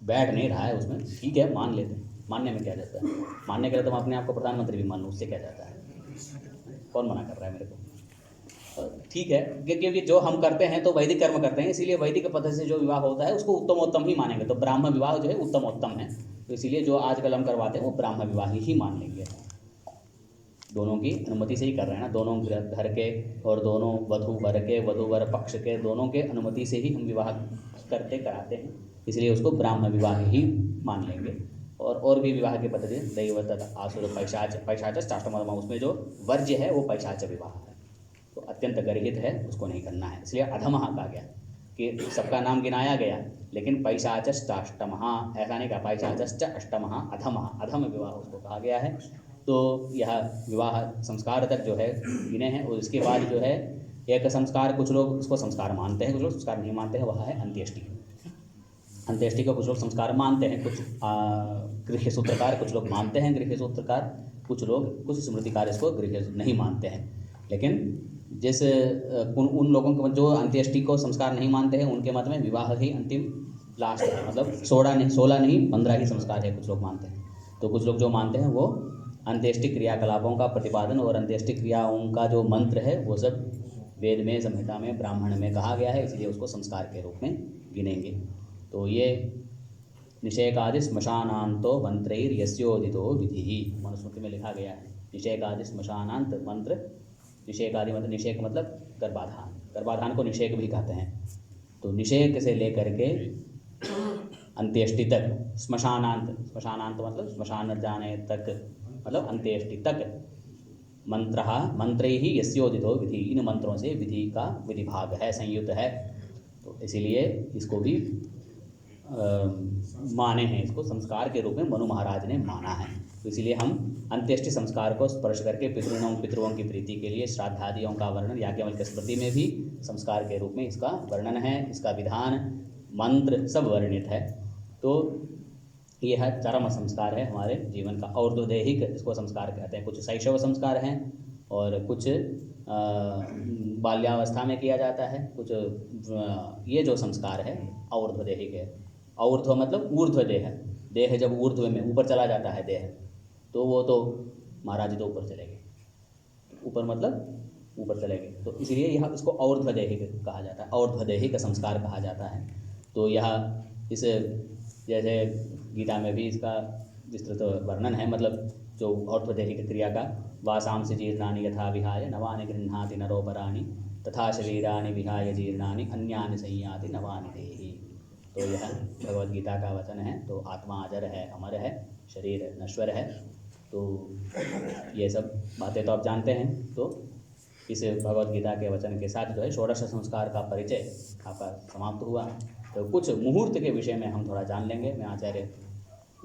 बैठ नहीं रहा है उसमें, ठीक है मान लेते हैं, मानने में क्या जाता है, मानने के लिए तो मैं अपने आप को प्रधानमंत्री भी मान लूँ, उससे क्या जाता है, कौन मना कर रहा है मेरे को। ठीक है, क्योंकि जो हम करते हैं तो वैदिक कर्म करते हैं, इसीलिए वैदिक पद्धति से जो विवाह होता है उसको उत्तमोत्तम ही मानेंगे, तो ब्राह्म विवाह जो है उत्तमोत्तम है, तो इसीलिए जो आजकल हम करवाते हैं वो ब्राह्म विवाह ही मान लेंगे। दोनों की अनुमति से ही कर रहे हैं ना, दोनों घर के और दोनों वधू वर के, वधू वर पक्ष के दोनों के अनुमति से ही हम विवाह करते कराते हैं, इसलिए उसको ब्राह्म विवाह ही मान लेंगे। और भी विवाह की पद्धति दैवत आसुर पैशाच, पैशाच चाष्टम, उसमें जो वर्ज्य है वो पैशाच विवाह है, तो अत्यंत गर्हित है, उसको नहीं करना है, इसलिए अधमः कहा गया कि सबका नाम गिनाया गया, लेकिन पैशाचश्चाष्टमः ऐसा नहीं कहा, पैशाचश्च अष्टमः अधमः, अधम विवाह उसको कहा गया है। तो यह विवाह संस्कार तक जो है गिने हैं, और इसके बाद जो है एक संस्कार, कुछ लोग उसको संस्कार मानते हैं, कुछ लोग संस्कार नहीं मानते हैं, वह है अंत्येष्टि। अंत्येष्टि को कुछ लोग संस्कार मानते हैं, कुछ गृह्य सूत्रकार कुछ लोग मानते हैं गृह्य सूत्रकार, कुछ लोग कुछ स्मृतिकार इसको गृह्य नहीं मानते हैं। लेकिन जिस उन लोगों को जो अंत्येष्टि को संस्कार नहीं मानते हैं उनके मत में विवाह ही अंतिम लास्ट है, मतलब 16 नहीं 15 ही संस्कार है कुछ लोग मानते हैं। तो कुछ लोग जो मानते हैं वो अंत्येष्टि क्रियाकलापों का प्रतिपादन और अंत्येष्टि क्रियाओं का जो मंत्र है वो सब वेद में, संहिता में, ब्राह्मण में कहा गया है, इसलिए उसको संस्कार के रूप में गिनेंगे। तो ये निषेकादि श्मशानांतो मंत्रैर्यस्योदितो विधि मनुस्मृति में लिखा गया है। निषेकादि श्मशानांत मंत्र, निषेकादि मतलब निषेक मतलब गर्भाधान, गर्भाधान को निषेक भी कहते हैं। तो निषेक से लेकर के अंत्येष्टि तक, श्मशानांत, श्मशानांत मतलब श्मशान जाने तक, मतलब अंत्येष्टि तक मंत्र मंत्रैः यस्योदितो विधि, इन मंत्रों से विधि का विधिभाग है, संयुक्त है, तो इसीलिए इसको भी माने हैं, इसको संस्कार के रूप में मनु महाराज ने माना है। तो इसीलिए हम अंत्येष्टि संस्कार को स्पर्श करके पितरों की प्रीति के लिए श्राद्धादियों का वर्णन, याज्ञवल्क्य स्मृति में भी संस्कार के रूप में इसका वर्णन है, इसका विधान मंत्र सब वर्णित है। तो यह चरम संस्कार है हमारे जीवन का। और तो दैहिक इसको संस्कार कहते हैं, कुछ शैशव संस्कार हैं और कुछ बाल्यावस्था में किया जाता है, कुछ ये जो संस्कार है और्ध्व दैहिक है। और्ध्व मतलब ऊर्ध्व देह, देह जब ऊर्ध्व में ऊपर चला जाता है देह, तो वो तो महाराज तो ऊपर चले गए, ऊपर मतलब ऊपर चले गए, तो इसलिए यह इसको और्ध्व दैहिक कहा जाता है, और्ध्व दैहिक संस्कार कहा जाता है। तो यह इस जैसे गीता में भी इसका विस्तृत वर्णन है, मतलब जो और्ध्वदैहिक क्रिया का, वासांसि जीर्णानि यथा विहाय नवानि गृह्णाति नरोपराणि तथा शरीरानि विहाय जीर्णानि अन्यानि संयाति नवानि देहि। तो यह भगवद गीता का वचन है। तो आत्मा अजर है, अमर है, शरीर नश्वर है, तो ये सब बातें तो आप जानते हैं। तो इस भगवद गीता के वचन के साथ जो है षोडश संस्कार का परिचय आपका समाप्त हुआ। तो कुछ मुहूर्त के विषय में हम थोड़ा जान लेंगे। मैं आचार्य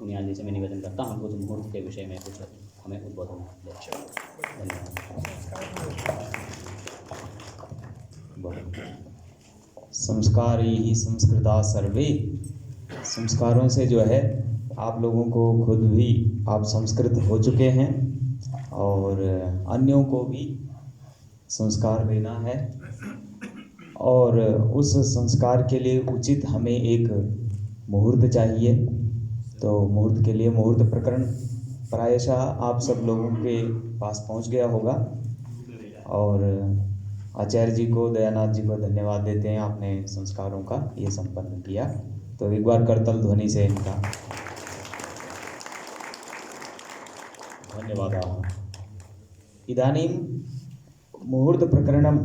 उनियाल जी से मैं निवेदन करता हूँ कुछ मुहूर्त के विषय में कुछ हमें उद्बोधन दें। धन्यवाद। संस्कार ही संस्कृता सर्वे, संस्कारों से जो है आप लोगों को खुद भी आप संस्कृत हो चुके हैं और अन्यों को भी संस्कार देना है, और उस संस्कार के लिए उचित हमें एक मुहूर्त चाहिए। तो मुहूर्त के लिए मुहूर्त प्रकरण प्रायशः आप सब लोगों के पास पहुंच गया होगा, और आचार्य जी को, दयानाथ जी को धन्यवाद देते हैं, आपने संस्कारों का ये संपन्न किया। तो एक बार करतल ध्वनि से इनका धन्यवाद। इदानीं मुहूर्त प्रकरणम,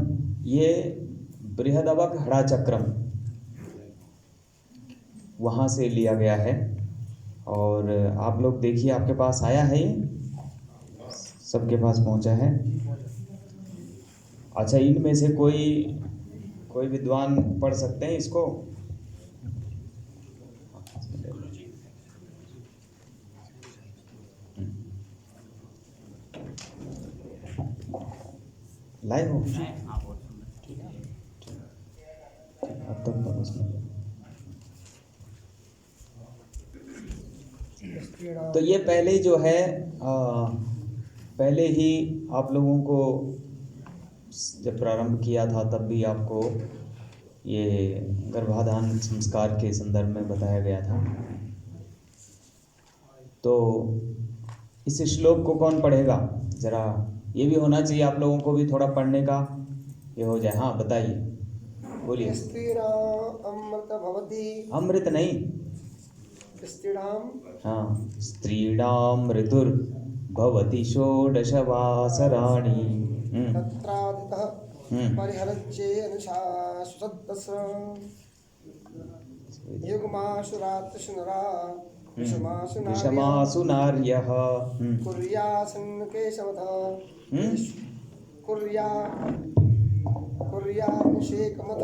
ये बृहदवक हड़ाचक्रम वहाँ से लिया गया है, और आप लोग देखिए आपके पास आया है, ये सबके पास पहुँचा है। अच्छा, इनमें से कोई विद्वान पढ़ सकते हैं इसको? लाइव हो? अब तक तो ये पहले जो है पहले ही आप लोगों को जब प्रारंभ किया था तब भी आपको ये गर्भाधान संस्कार के संदर्भ में बताया गया था। तो इस श्लोक को कौन पढ़ेगा? जरा ये भी होना चाहिए आप लोगों को भी थोड़ा पढ़ने का ये हो जाए। हाँ बताइए, बोलिए। स्त्रीणाम अमृत भवति। अमृत नहीं, स्त्रीणाम। हाँ, स्त्रीणाम ऋतुर्भवति षोडशवासराणि। तत्रादितः परिहरच्चे अनुशासदस युग्मासु रात्रिषु नरा विषमासु नार्यः कुर्यान्निषेकमथ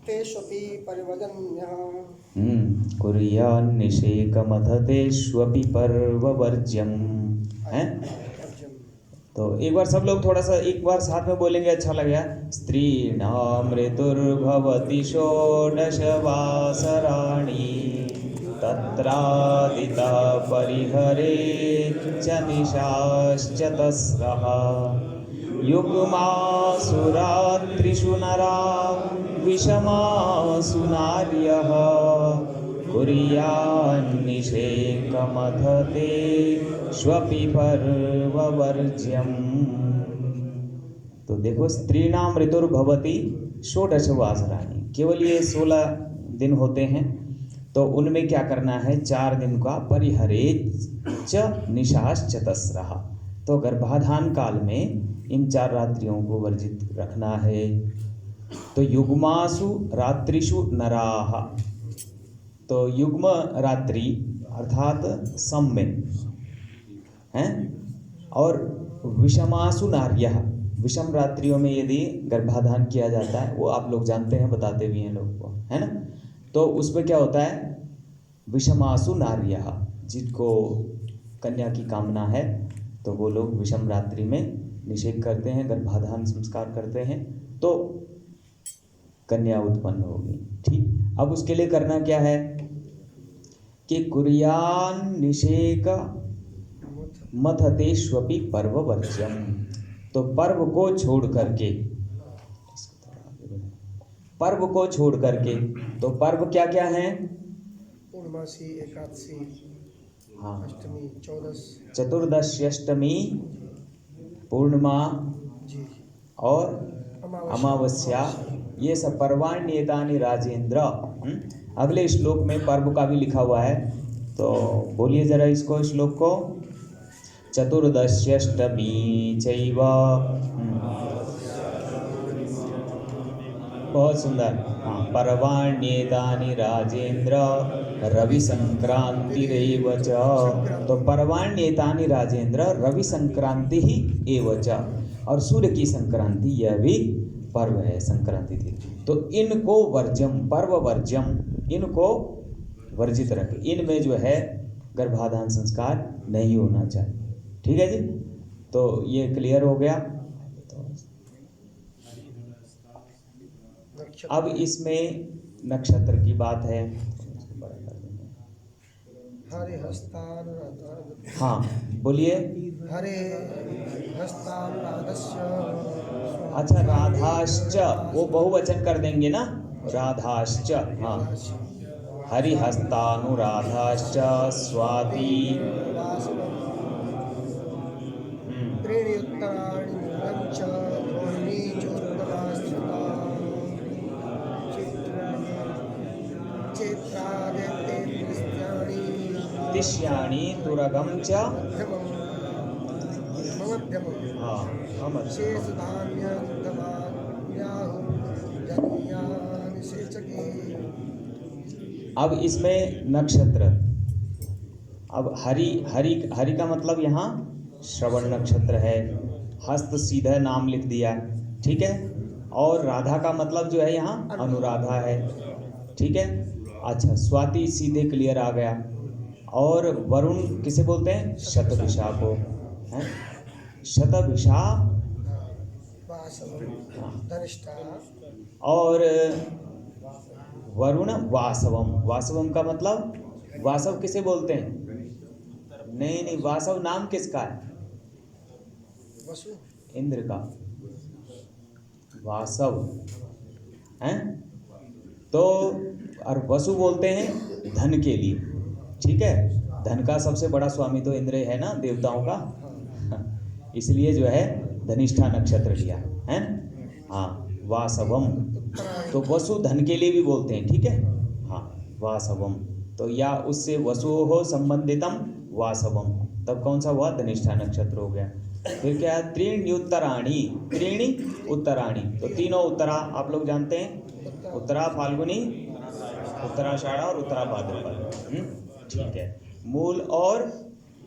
तेष्वपि परिवर्जन्यः। कुर्यान्निषेकमथ तेष्वपि पर्ववर्ज्यम्। हैं? तो एक बार सब लोग थोड़ा सा एक बार साथ में बोलेंगे, अच्छा लगेगा। स्त्रीणाम ऋतुर्भवति षोडशवासराणि तत्रादितः परिहरेच्च निशाश्च तस्रः युग्मासु रात्रिषु नरा विषमासु नार्यः कुर्यान्निषेकमथ तेष्वपि पर्ववर्ज्यम्। तो देखो, स्त्रीणाम ऋतुर्भवति षोडशवासराणि, केवल ये 16 दिन होते हैं। तो उनमें क्या करना है? 4 दिन का परिहरेच्च निशाश्च तस्रः। तो गर्भाधान काल में इन 4 रात्रियों को वर्जित रखना है। तो युग्मासु रात्रिषु नराः, तो युग्म रात्रि अर्थात सम में हैं, और विषमासु नार्यः, विषम रात्रियों में यदि गर्भाधान किया जाता है, वो आप लोग जानते हैं, बताते भी हैं लोग को, है ना। तो उसमें क्या होता है? विषमासु नार्यः, जिनको कन्या की कामना है तो वो लोग विषम रात्रि में निषेध करते हैं, गर्भाधान संस्कार करते हैं, तो कन्या उत्पन्न होगी। ठीक, अब उसके लिए करना क्या है कि कुर्यान निषेक मथतेष्वपि पर्ववर्ज्यम। तो पर्व को छोड़ करके, तो पर्व क्या क्या हैं? पूर्णमासी, एकादशी, हाँ, अष्टमी, चतुर्दशी, अष्टमी, पूर्णिमा जी, और अमावस्या, ये सब पर्वाण्येतानि राजेंद्र। अगले श्लोक में पर्व का भी लिखा हुआ है, तो बोलिए जरा इसको, श्लोक को। चतुर्दश्यष्टमी चैव, बहुत सुंदर। हाँ, पर्वाण्येतानि राजेंद्र रवि संक्रांतिरेव च। तो पर्वाण्येतानि राजेंद्र रवि संक्रांति ही एव च, और सूर्य की संक्रांति यह भी पर्व है, संक्रांति थी। तो इनको वर्ज्यम, पर्व वर्ज्यम, इनको वर्जित रखें, इनमें जो है गर्भाधान संस्कार नहीं होना चाहिए। ठीक है जी, तो ये क्लियर हो गया। अब इसमें नक्षत्र की बात है। हरे हस्तान, हाँ बोलिए। हरे हस्तानुराधस्य, अच्छा, राधाश्च, वो बहुवचन कर देंगे ना, राधाश्च। हाँ, हरिहस्तानुराधाश्च स्वाति त्रीणि उत्तराणि मूलं च रोहिणी चोत्तराश्रिता चैत्रादित्ये तिष्याणि तुरगम च मध्यमम् हाँ अब इसमें नक्षत्र, अब हरि हरि हरि का मतलब यहाँ श्रवण नक्षत्र है। हस्त सीधा नाम लिख दिया, ठीक है। और राधा का मतलब जो है यहाँ अनुराधा है, ठीक है। अच्छा, स्वाति सीधे क्लियर आ गया। और वरुण किसे बोलते हैं? शतभिषा को, है शतभिषा। और वरुण वासवम, वासवम का मतलब, वासव किसे बोलते हैं? नहीं, वासव नाम किसका है? इंद्र का वासव है। तो और वसु बोलते हैं धन के लिए, ठीक है। धन का सबसे बड़ा स्वामी तो इंद्र है ना, देवताओं का, इसलिए जो है धनिष्ठा नक्षत्र लिया है। हाँ, वासवम, तो वसु धन के लिए भी बोलते हैं, ठीक है। हाँ, वासवम, तो या उससे वसु हो संबंधितम वासवम, तब कौन सा हुआ, धनिष्ठा नक्षत्र हो गया। फिर क्या है, त्रीणी उत्तराणी, त्रीणी उत्तराणी, तो तीनों उत्तरा आप लोग जानते हैं, उत्तरा फाल्गुनी, उत्तराषाढ़ा और उत्तरा भाद्रपद, ठीक है। मूल और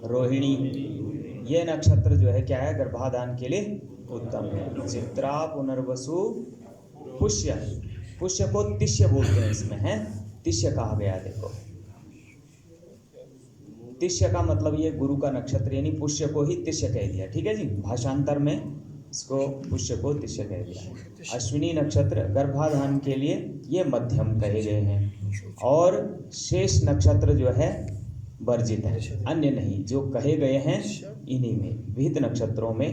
रोहिणी, ये नक्षत्र जो है क्या है, गर्भाधान के लिए उत्तम है। चित्रा, पुनर्वसु, पुष्य, पुष्य को तिष्य बोलते हैं, इसमें है तिष्य कहा गया। देखो तिष्य का मतलब ये गुरु का नक्षत्र, यानी पुष्य को ही तिष्य कह दिया, ठीक है जी। भाषांतर में इसको पुष्य को तिष्य कह दिया। अश्विनी नक्षत्र गर्भाधान के लिए ये मध्यम कहे गए हैं, और शेष नक्षत्र जो है वर्जित है, अन्य नहीं, जो कहे गए हैं इन्हीं में, विहित नक्षत्रों में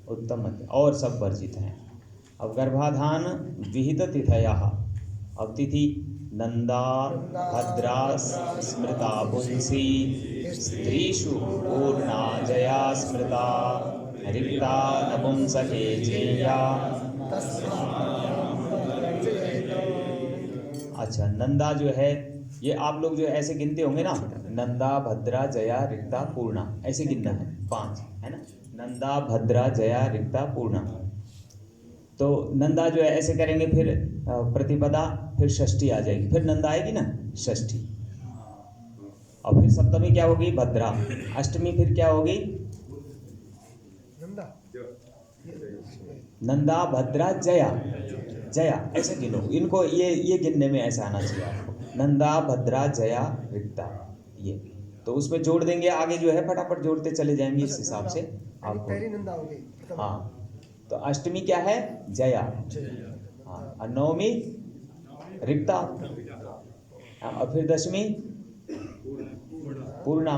उत्तम मध्यम, और सब वर्जित हैं। अब गर्भाधान विहित तिथयः, अब तिथि नंदा, भद्रा, स्मृता पुंसी, स्त्रीषु पूर्णा जया स्मृता, रिक्ता नपुंसके जेया। अच्छा, नंदा जो है ये आप लोग जो ऐसे गिनते होंगे ना, नंदा, भद्रा, जया, रिक्ता, पूर्णा, ऐसे गिनना है, 5 है ना, नंदा, भद्रा, जया, रिक्ता, पूर्णा। तो नंदा जो है ऐसे करेंगे, फिर प्रतिपदा, फिर षष्ठी आ जाएगी, फिर नंदा आएगी ना, षष्ठी, और फिर सप्तमी क्या होगी, भद्रा, अष्टमी फिर क्या होगी, नंदा, भद्रा, जया, जया, ऐसे गिनो इनको, ये गिनने में ऐसा आना चाहिए आपको, नंदा, भद्रा, जया, रिक्ता, ये तो उसमें जोड़ देंगे, आगे जो है फटाफट जोड़ते चले जाएंगे, इस हिसाब से आपको। पहली नंदा होगी, हाँ, तो अष्टमी क्या है, जया, हाँ, और नवमी रिक्ता, और फिर दशमी पूर्णा,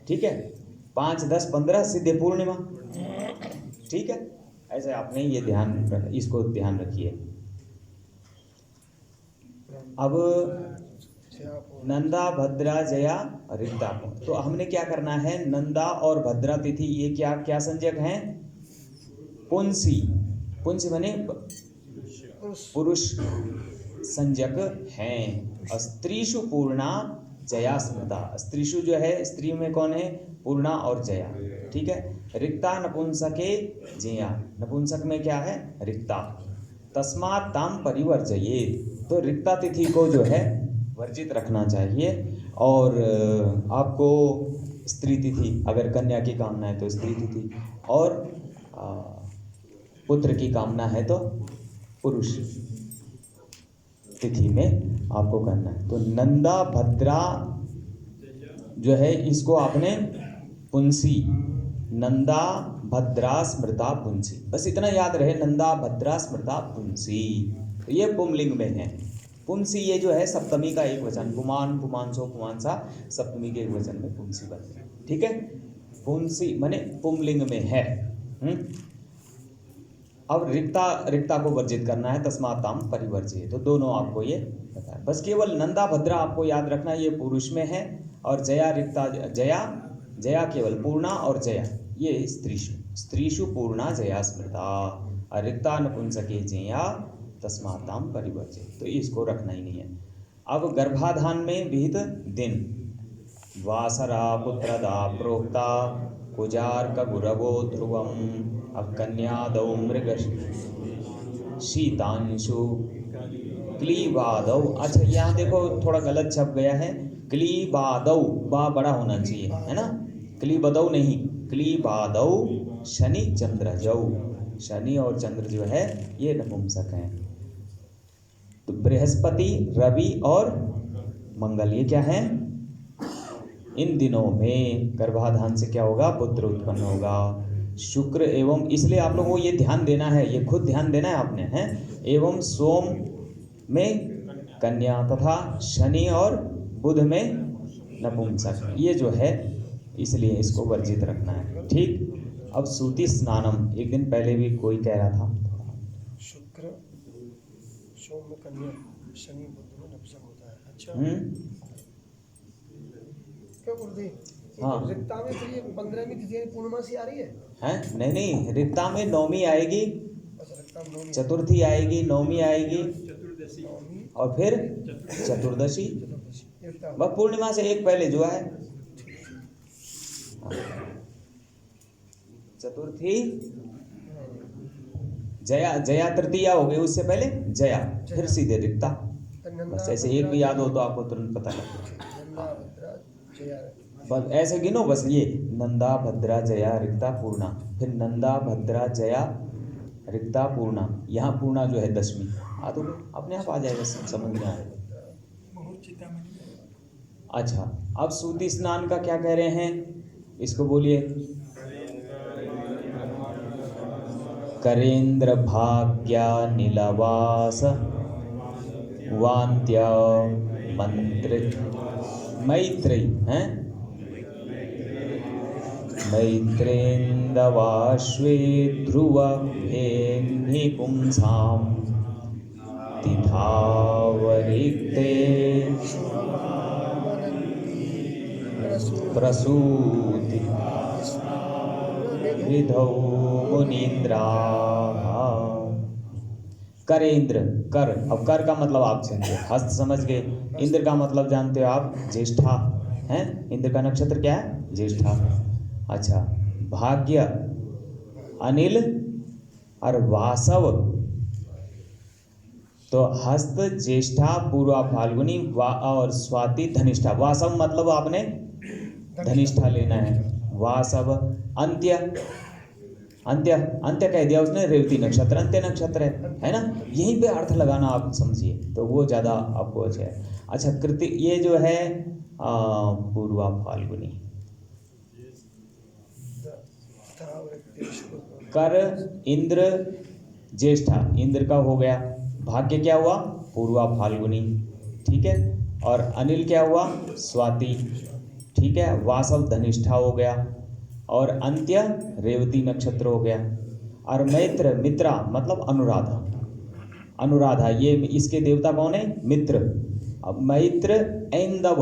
ठीक है। 5, 10, 15 सिद्धे पूर्णिमा, ठीक है। ऐसे आपने ये इसको ध्यान रखिए। अब नंदा, भद्रा, जया, रिक्ता, तो हमने क्या करना है, नंदा और भद्रा तिथि ये क्या क्या संज्ञक हैं, पुंसी, पुंसी माने पुरुष संज्ञक हैं। स्त्रीषु पूर्णा जया स्मृता, स्त्रीषु जो है स्त्री में कौन है, पूर्णा और जया, ठीक है। रिक्ता नपुंसके जया, नपुंसक में क्या है, रिक्ता, तस्मात् ताम परिवर्जयेत्, तो रिक्ता तिथि को जो है वर्जित रखना चाहिए। और आपको स्त्री तिथि, अगर कन्या की कामना है तो स्त्री तिथि, और पुत्र की कामना है तो पुरुष तिथि में आपको करना है। तो नंदा, भद्रा जो है इसको आपने पुंसी, नंदा, भद्रा, स्मृता, पुंसी, बस इतना याद रहे, नंदा, भद्रा, स्मृता, पुंसी, तो ये पुंलिंग में है। पुंसी ये जो है सप्तमी का एक वचन, पुमान, पुमांसो, पुमांसा, सप्तमी के एक वचन में पुंसी बनते हैं, ठीक है। पुंसी माने पुंलिंग में है। अब रिक्ता को वर्जित करना है, तस्मात् ताम परिवर्जयेत्, तो दोनों आपको ये पता है। बस केवल नंदा, भद्रा आपको याद रखना है, ये पुरुष में है, और जया, रिक्ता, जया केवल पूर्णा, और जया ये स्त्रीषु पूर्णा जया स्मृता, और रिक्ता नपुंसके जया तस्मात् ताम परिवर्जयेत्, तो इसको रखना ही नहीं है। अब गर्भाधान में विहित दिन, वासरा पुत्रदा प्रोक्ता, कुजार्क गुरवो ध्रुवम, अब कन्यादौ मृग शीतांशु क्लीबादौ, अच्छा यहाँ देखो थोड़ा गलत छप गया है, क्लीबादौ, बा बड़ा होना चाहिए, है ना, क्लीबदौ नहीं, क्लीबादौ शनि चंद्रजौ, शनि और चंद्र जो है ये नपुंसक हैं। तो बृहस्पति, रवि और मंगल ये क्या है, इन दिनों में गर्भाधान से क्या होगा, पुत्र उत्पन्न होगा। शुक्र एवं, इसलिए आप लोगों को ये ध्यान देना है, ये खुद ध्यान देना है आपने, हैं, एवं सोम में कन्या, तथा शनि और बुध में नपुंसक, ये जो है इसलिए इसको वर्जित रखना है, ठीक। अब सूति स्नानम, एक दिन पहले भी कोई कह रहा था, शुक्र, सोम में कन्या, शनि बुध में नपुंसक होता है। अच्छा क्या बोलते हैं? हाँ। रिक्ता में फिर ये 15वीं तिथि पूर्णमासी आ रही है? हैं? नहीं नहीं, रिक्ता में नौमी आएगी, अच्छा रिक्ता में नौमी, चतुर्थी आएगी, नौमी आएगी, नौमी और फिर चतुर्दशी। रिक्ता बस पूर्णिमा से एक पहले जो है चतुर्थी, जया, जया तृतीया हो गई, उससे पहले जया, फिर सीधे रिक्ता। बस ऐसे एक भी याद हो तो आपको तुरंत पता लगे। बस ऐसे गिनो, बस ये नंदा भद्रा जया रिक्ता पूर्णा, फिर नंदा भद्रा जया रिक्ता पूर्णा, यहाँ पूर्णा जो है दशमी। तो अपने आप आ जाएगा, समझ में आएगा। अच्छा, अब सूती स्नान का क्या कह रहे हैं, इसको बोलिए। करेंद्र भाग्या नीलवास वान्त्य मंत्र मैत्रेयी हैं, मैत्रेन्दवाश्वे ध्रुव भेन्हि पुंसाम तिथावरिक्ते प्रसूति विधौ मुनीन्द्रा। करेंद्र, कर, अब कर का मतलब आप समझे, हस्त समझ गए। इंद्र का मतलब जानते हो आप, ज्येष्ठा हैं। इंद्र का नक्षत्र क्या है? ज्येष्ठा। अच्छा, भाग्य अनिल और वासव, तो हस्त, ज्येष्ठा, पूर्वा फाल्गुनी और स्वाति धनिष्ठा। वासव मतलब आपने धनिष्ठा लेना है। वासव, अंत्य, अंत्य अंत्य कह दिया उसने, रेवती नक्षत्र अंत्य नक्षत्र है ना, यहीं पे अर्थ लगाना आप समझिए, तो वो ज़्यादा आपको अच्छा है। अच्छा, कृति, ये जो है पूर्वा फाल्गुनी। कर इंद्र ज्येष्ठा, इंद्र का हो गया। भाग्य क्या हुआ? पूर्वा फाल्गुनी, ठीक है। और अनिल क्या हुआ? स्वाति, ठीक है। वासव धनिष्ठा हो गया, और अंत्य रेवती नक्षत्र हो गया। और मैत्र, मित्रा मतलब अनुराधा, अनुराधा ये इसके देवता कौन है? मित्र। अब मैत्र ऐंदव,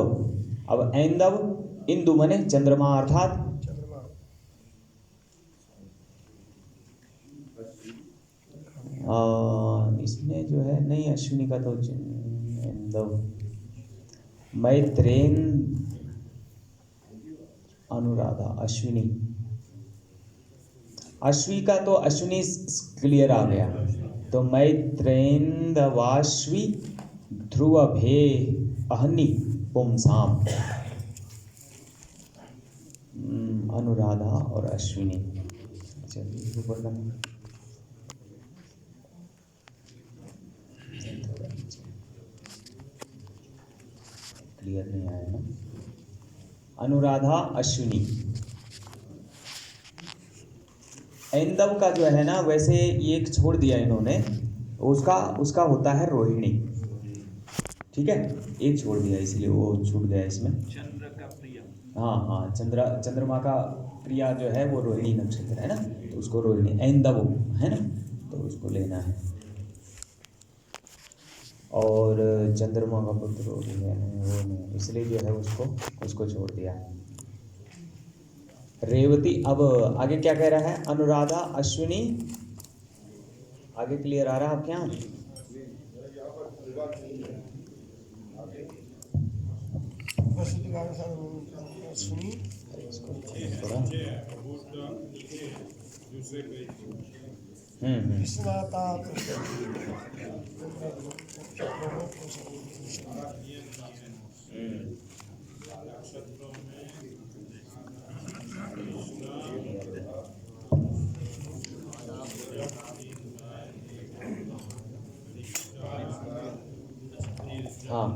अब ऐंदव इंदु मने चंद्रमा, अर्थात इसमें जो है नहीं, अश्विनी का तो ऐंदव, मैत्रेन अनुराधा, अश्विनी, अश्वी का तो अश्विनी क्लियर आ गया, तो मैत्रेंदवाश्वी ध्रुव भे अहनि पुंसाम, अनुराधा और अश्विनी। चलिए ऊपर का क्लियर नहीं आया ना। अनुराधा अश्विनी, ऐंदव का जो है ना, वैसे एक छोड़ दिया इन्होंने, उसका होता है रोहिणी, ठीक है, एक छोड़ दिया इसलिए वो छूट गया इसमें। चंद्र का प्रिय, हाँ, चंद्रमा का प्रिया जो है वो रोहिणी नक्षत्र है ना, तो उसको रोहिणी, ऐंदव है ना, तो उसको लेना है। और चंद्रमा का पुत्र वो नहीं, इसलिए जो है उसको छोड़ दिया। रेवती, अब आगे क्या कह रहा है? अनुराधा अश्विनी, आगे क्लियर आ रहा है आपके यहाँ? हाँ,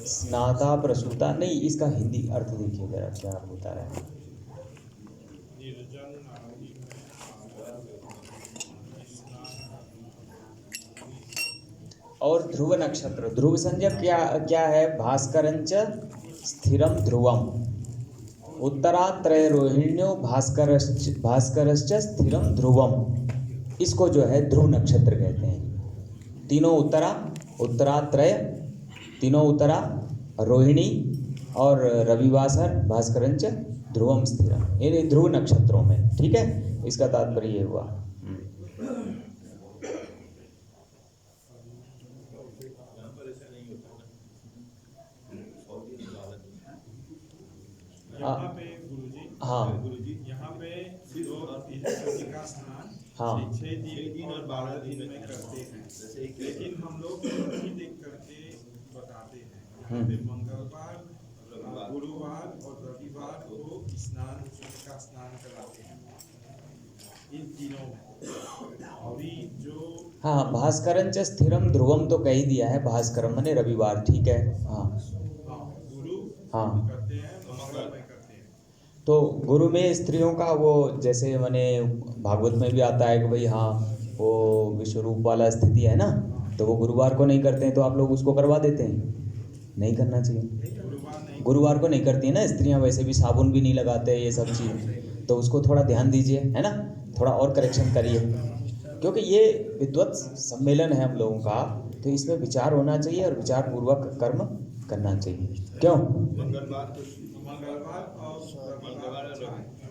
स्नाता प्रसूता नहीं, इसका हिंदी अर्थ देखिए जरा क्या होता है। और ध्रुव नक्षत्र, ध्रुव संज्ञक क्या है? भास्करंच स्थिरम ध्रुवम, उत्तरात्रय रोहिण्यो भास्करश्च स्थिरम ध्रुवम, इसको जो है ध्रुव नक्षत्र कहते हैं। तीनों उत्तरा उत्तरात्रय, तीनों उत्तरा, रोहिणी और रविवासर भास्करंच ध्रुवम स्थिरम, ये ध्रुव नक्षत्रों में। ठीक है, इसका तात्पर्य ये हुआ। यहाँ पे गुरुजी, हाँ गुरुजी यहाँ पे का स्नान हाँ 6 दिन और 12 दिन में करते हैं, लेकिन हम लोग देख करके बताते हैं यहाँ पे मंगलवार, गुरुवार और रविवार को स्नान का स्नान कराते हैं इन तीनों में। अभी जो हाँ, भास्करंच स्थिरम ध्रुवम तो कह ही दिया है, भास्करम माने रविवार। ठीक है, हाँ गुरु हाँ। करते हैं, मंगल में करते हैं। तो गुरु में स्त्रियों का वो जैसे मैंने भागवत में भी आता है कि भाई हाँ वो विश्वरूप वाला स्थिति है ना, तो वो गुरुवार को नहीं करते हैं, तो आप लोग उसको करवा देते हैं। नहीं करना चाहिए, गुरुवार को नहीं करती है ना स्त्रियां, वैसे भी साबुन भी नहीं लगाते ये सब चीज़, तो उसको थोड़ा ध्यान दीजिए, है ना, थोड़ा और करेक्शन करिए, क्योंकि ये विद्वत सम्मेलन है हम लोगों का, तो इसमें विचार होना चाहिए और विचार पूर्वक कर्म करना चाहिए। क्यों? मंगलवार और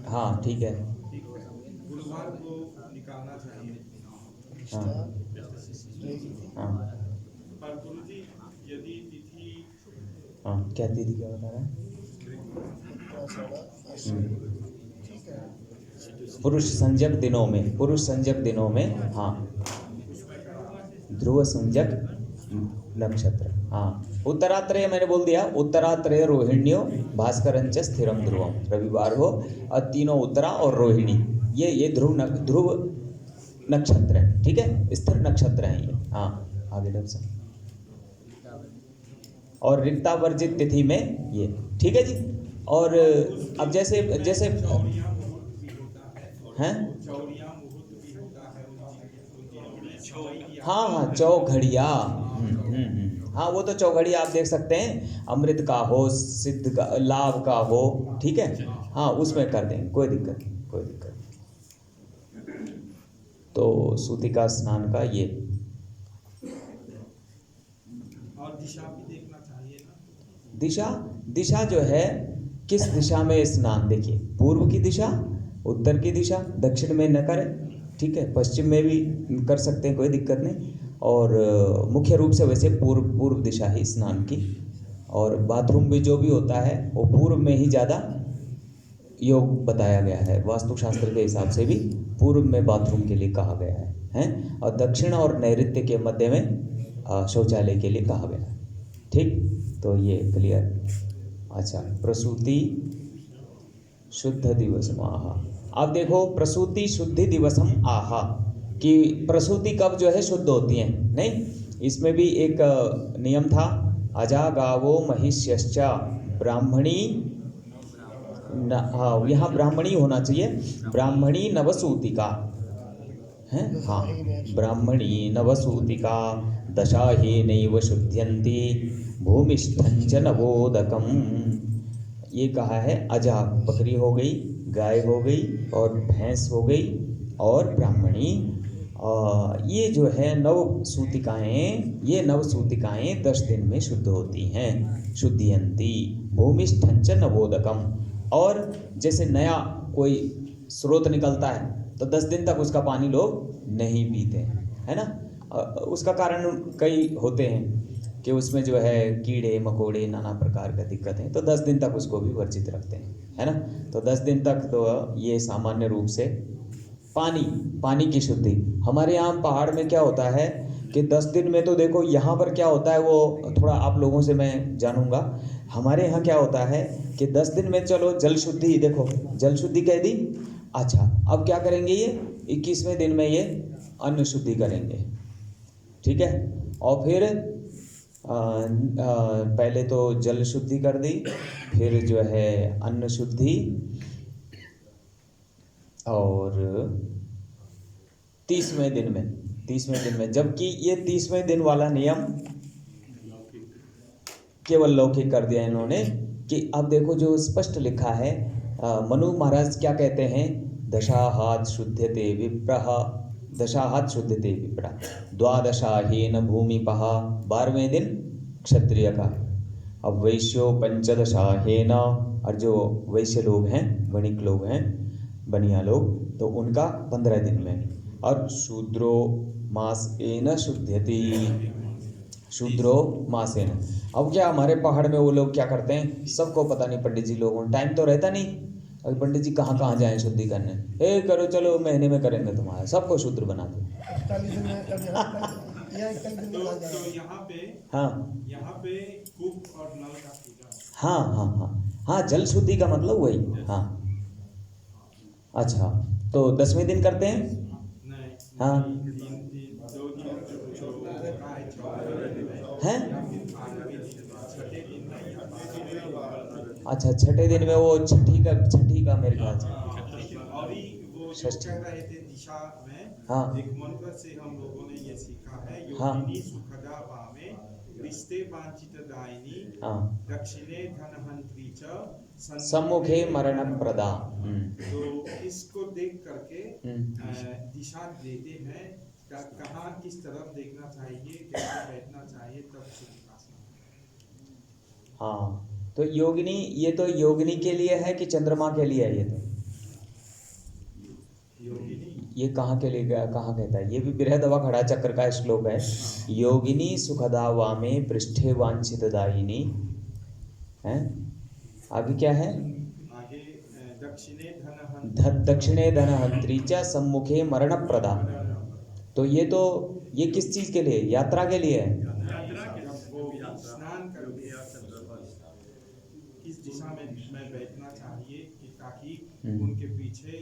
हाँ ठीक है, गुरुवार को निकालना चाहिए। हाँ हाँ पर गुरुजी यदि तिथि हाँ, क्या दीदी क्या बता रहा है? पुरुष संज्ञक दिनों में, पुरुष संज्ञक दिनों में, हाँ ध्रुव संज्ञक नक्षत्र, हाँ उत्तरात्रय मैंने बोल दिया, उत्तरात्रय रोहिण्यो भास्करंच स्थिरम ध्रुवम, रविवार हो और तीनों उत्तरा और रोहिणी, ये ध्रुव नक्षत्र है। ठीक है, स्थिर नक्षत्र हैं ये। हाँ आगे डॉक्टर साहब। और रिक्ता वर्जित तिथि में ये। ठीक है जी। और अब जैसे जैसे हैं, हाँ हाँ चौघड़िया, हाँ वो तो चौघड़िया आप देख सकते हैं, अमृत का हो, सिद्ध का, लाभ का हो, ठीक है, हाँ उसमें कर देंगे, कोई दिक्कत नहीं, कोई दिक्कत नहीं। तो सूतिका स्नान का ये। और दिशा भी देखना चाहिए ना। दिशा जो है, किस दिशा में स्नान, देखिए पूर्व की दिशा, उत्तर की दिशा, दक्षिण में न करें, ठीक है, पश्चिम में भी कर सकते हैं, कोई दिक्कत नहीं। और मुख्य रूप से वैसे पूर्व दिशा ही स्नान की, और बाथरूम भी जो भी होता है वो पूर्व में ही ज़्यादा योग बताया गया है, वास्तुशास्त्र के हिसाब से भी पूर्व में बाथरूम के लिए कहा गया है, हैं, और दक्षिण और नैऋत्य के मध्य में शौचालय के लिए कहा गया है। ठीक, तो ये क्लियर। अच्छा, प्रसूति शुद्ध दिवसम आहा। अब देखो, प्रसूति शुद्धि दिवसम आहा कि प्रसूति कब जो है शुद्ध होती है, नहीं, इसमें भी एक नियम था, अजा गावो महिष्यश्च ब्राह्मणी, हाँ यहाँ ब्राह्मणी होना चाहिए, ब्राह्मणी नवसूतिका है, हाँ ब्राह्मणी नवसूतिका दशा ही नैव शुद्ध्यन्ति भूमिष्ठञ्च नवोदकम, ये कहा है। अजा बकरी हो गई, गाय हो गई और भैंस हो गई और ब्राह्मणी, ये जो है नवसूतिकाएँ, ये नवसूतिकाएँ 10 दिन में शुद्ध होती हैं, शुद्ध्यन्ति भूमिष्ठञ्च नवोदकम। और जैसे नया कोई स्रोत निकलता है तो 10 दिन तक उसका पानी लोग नहीं पीते हैं, है ना, उसका कारण कई होते हैं कि उसमें जो है कीड़े मकोड़े नाना प्रकार का दिक्कत है, तो 10 दिन तक उसको भी वर्जित रखते हैं, है ना। तो 10 दिन तक तो ये सामान्य रूप से पानी की शुद्धि। हमारे यहाँ पहाड़ में क्या होता है कि 10 दिन में तो देखो, यहाँ पर क्या होता है वो थोड़ा आप लोगों से मैं जानूंगा। हमारे यहाँ क्या होता है कि 10 दिन में चलो जल शुद्धि, देखो जल शुद्धि कह दी, अच्छा अब क्या करेंगे, ये 21वें दिन में ये अन्न शुद्धि करेंगे, ठीक है। और फिर पहले तो जल शुद्धि कर दी, फिर जो है अन्न शुद्धि, और 30वें दिन में, जबकि ये 30वें दिन वाला नियम केवल लौकिक कर दिया इन्होंने कि अब देखो जो स्पष्ट लिखा है, मनु महाराज क्या कहते हैं, दशाहात शुद्धते विप्रः दशाहत शुद्धते विप्रा, द्वादशाहेन भूमिपः, 12वें दिन क्षत्रिय का। अब वैश्यो पंचदशाहेन, और जो वैश्य लोग हैं, वणिक लोग हैं, बनिया लोग, तो उनका 15 दिन में। और शूद्रो मासेन शुद्ध्यति, शूद्रो मासेन। अब क्या हमारे पहाड़ में वो लोग क्या करते हैं, सबको पता नहीं, पंडित जी लोगों को टाइम तो रहता नहीं, अभी पंडित जी कहाँ कहाँ जाएं शुद्धि करने, करो चलो महीने में करेंगे तुम्हारा, सबको शूद्र बना दो। 41 दिन में कब यहाँ 41 दिन में कहाँ तो जाएगा? यहाँ पे कूप और नल का पूजा। हाँ, जल शुद्धि का मतलब वही। हाँ, अच्छा, तो 10वें दिन करते हैं। नहीं, हाँ, 2 दिन जो का है 14 दिन में, हैं? या फिर 8वें दिन में, 6ठे दिन में, या 5वें दिन में। अच्छा, 6ठे दिन में वो छठी का मेरे ख्याल से। अभी वो जो कह रहे थे दिशा में, हाँ। एक मंत्र से हम लोगों ने ये सीखा है, हाँ। योगिनी सुखदा वामे रिश्ते वांछित दायिनी, हाँ, दक्षिणे धनहंत्री च सम्मुखे मरण प्रदा। तो इसको देख करके दिशा देते हैं, कहाँ किस तरफ देखना चाहिए, कैसे बैठना चाहिए, तब सुखासना। हाँ, तो योगिनी, ये तो योगिनी के लिए है कि चंद्रमा के लिए है? ये तो योगिनी, ये कहाँ के लिए, कहाँ कहता है? ये भी बृहदवा खड़ा चक्र का श्लोक है। योगिनी सुखदा वामे पृष्ठे वांछित दायिनी है। आगे क्या है? आगे दक्षिणे धनहंत्री च सम्मुखे मरण प्रदा। तो ये किस चीज के लिए, यात्रा के लिए है? स्नान करके किस दिशा में बैठना चाहिए कि ताकि उनके पीछे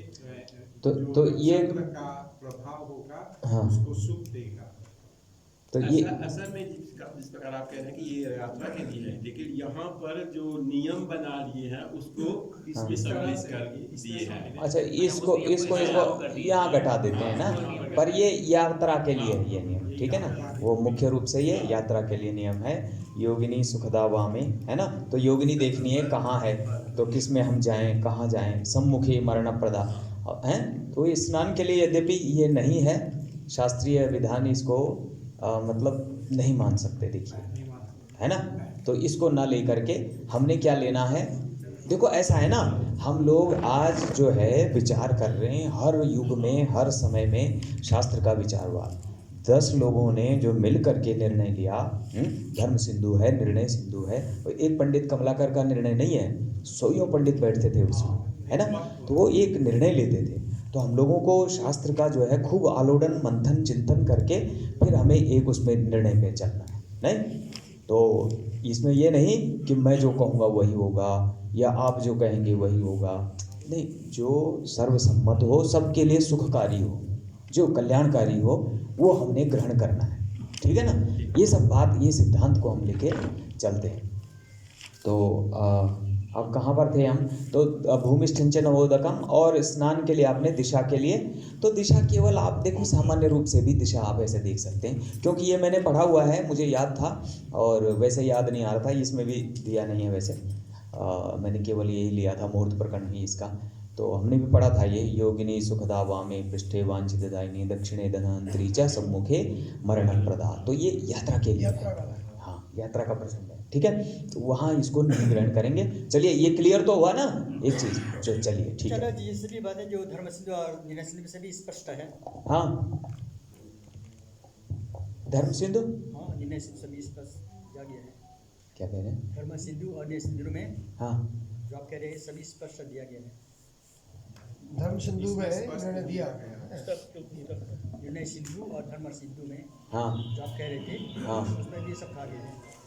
तो ये चंद्र का प्रभाव होगा, हाँ। उसको सुख देगा। तो ये असल में जिस प्रकार आप कह रहे हैं कि ये यात्रा के लिए है, लेकिन यहाँ पर जो नियम बना लिए हैं उसको इसमें सम्मिलित कर दिए हैं। अच्छा, इसको यहाँ घटा देते हैं ना, पर ये यात्रा के लिए है ये नियम, ठीक है ना? वो मुख्य रूप से ये यात्रा के लिए नियम है। योगिनी सुखदा वामे, है ना? तो योगिनी देखनी है कहाँ है, तो किस में हम जाएं, कहाँ जाएं। सम्मुखे मरण प्रदा है, तो स्नान के लिए यद्यपि ये नहीं है, शास्त्रीय विधान इसको मतलब नहीं मान सकते, देखिए, है ना? तो इसको ना लेकर के हमने क्या लेना है? देखो ऐसा है ना, हम लोग आज जो है विचार कर रहे हैं, हर युग में हर समय में शास्त्र का विचार हुआ। 10 लोगों ने जो मिल करके निर्णय लिया, धर्म सिंधु है, निर्णय सिंधु है। एक पंडित कमलाकर का निर्णय नहीं है, 100 पंडित बैठते थे उसमें, है ना? तो वो एक निर्णय लेते थे। तो हम लोगों को शास्त्र का जो है खूब आलोडन मंथन चिंतन करके फिर हमें एक उसमें निर्णय पे चलना है, नहीं? तो इसमें ये नहीं कि मैं जो कहूँगा वही होगा या आप जो कहेंगे वही होगा, नहीं। जो सर्वसम्मत हो, सबके लिए सुखकारी हो, जो कल्याणकारी हो, वो हमने ग्रहण करना है, ठीक है ना? ये सब बात, ये सिद्धांत को हम लेके चलते हैं। तो अब कहाँ पर थे हम? तो भूमिष्ठिंच नवोदकम, और स्नान के लिए आपने दिशा के लिए, तो दिशा केवल आप देखो सामान्य रूप से भी दिशा आप ऐसे देख सकते हैं, क्योंकि ये मैंने पढ़ा हुआ है, मुझे याद था, और वैसे याद नहीं आ रहा था, इसमें भी दिया नहीं है वैसे। मैंने केवल यही लिया था, मुहूर्त प्रकरण ही इसका। तो हमने भी पढ़ा था ये, योगिनी सुखदा वामे पृष्ठे वांछित दायिनी दक्षिणे धनहंत्री च सम्मुखे मरण प्रदा। तो ये यात्रा के लिए है, हाँ, यात्रा का प्रसंग है, ठीक है? तो वहाँ इसको नहीं ग्रहण करेंगे। चलिए, ये क्लियर तो हुआ ना एक चीज? चलिए, ठीक है। चलो जी, ये सभी बातें जो धर्म सिंधु और निर्णय सिंधु में सभी स्पष्ट है। हाँ, धर्म सिंधु, हाँ, निर्णय सिंधु सभी स्पष्ट दिया गया है। क्या कह रहे हैं? धर्म सिंधु और निर्णय सिंधु में हाँ, जो आप कह रहे हैं सभी स्पष्ट दिया गया है। धर्म सिंधु में इन्होंने दिया। निर्णय सिंधु और धर्म सिंधु में हाँ, जो आप कह रहे थे, हाँ, उसमें भी सब कहा गया है।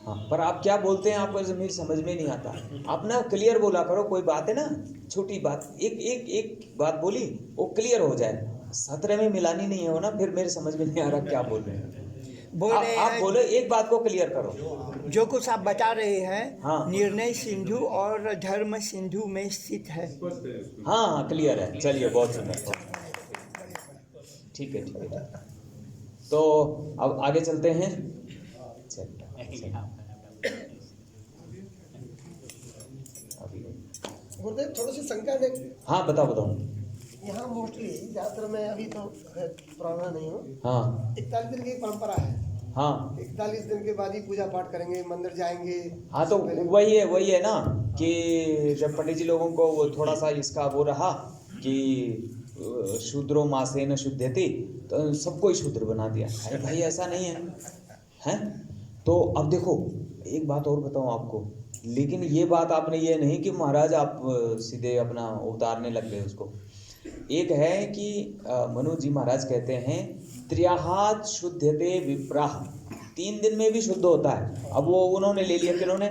हाँ, पर आप क्या बोलते हैं, आपको मेरी समझ में नहीं आता। आप ना क्लियर बोला करो, कोई बात है ना, छोटी बात, एक बात बोली वो क्लियर हो जाए। 17 में मिलानी नहीं हो ना, फिर मेरे समझ में नहीं आ रहा क्या बोल रहे हैं। आप बोलो, एक बात को क्लियर करो। जो कुछ आप बता रहे हैं, हाँ। निर्णय सिंधु और धर्म सिंधु में स्थित है। हाँ हाँ, क्लियर है। चलिए, बहुत सुंदर, ठीक है, ठीक है। तो अब आगे चलते हैं। चलिए, गुरुदेव थोड़ी सी शंका है। हाँ, बताओ। यहाँ मोस्टली ज़्यादातर मैं अभी तो पुराना नहीं हूँ, हाँ 41 दिन की एक परंपरा है। हाँ 41 दिन के बाद ही पूजा पाठ करेंगे, मंदिर जाएंगे। हाँ, तो वही है ना कि जब पंडित जी लोगों को वो थोड़ा सा इसका वो रहा कि शूद्रो मासेन शुद्धति, तो सबको ही शूद्र बना दिया। अरे भाई ऐसा नहीं है, हैं? तो अब देखो एक बात और बताऊं आपको, लेकिन ये बात आपने ये नहीं कि महाराज आप सीधे अपना उतारने लग गए उसको। एक है कि मनु जी महाराज कहते हैं त्र्याहात शुद्धते विप्राह, 3 दिन में भी शुद्ध होता है। अब वो उन्होंने ले लिया, किन्होंने?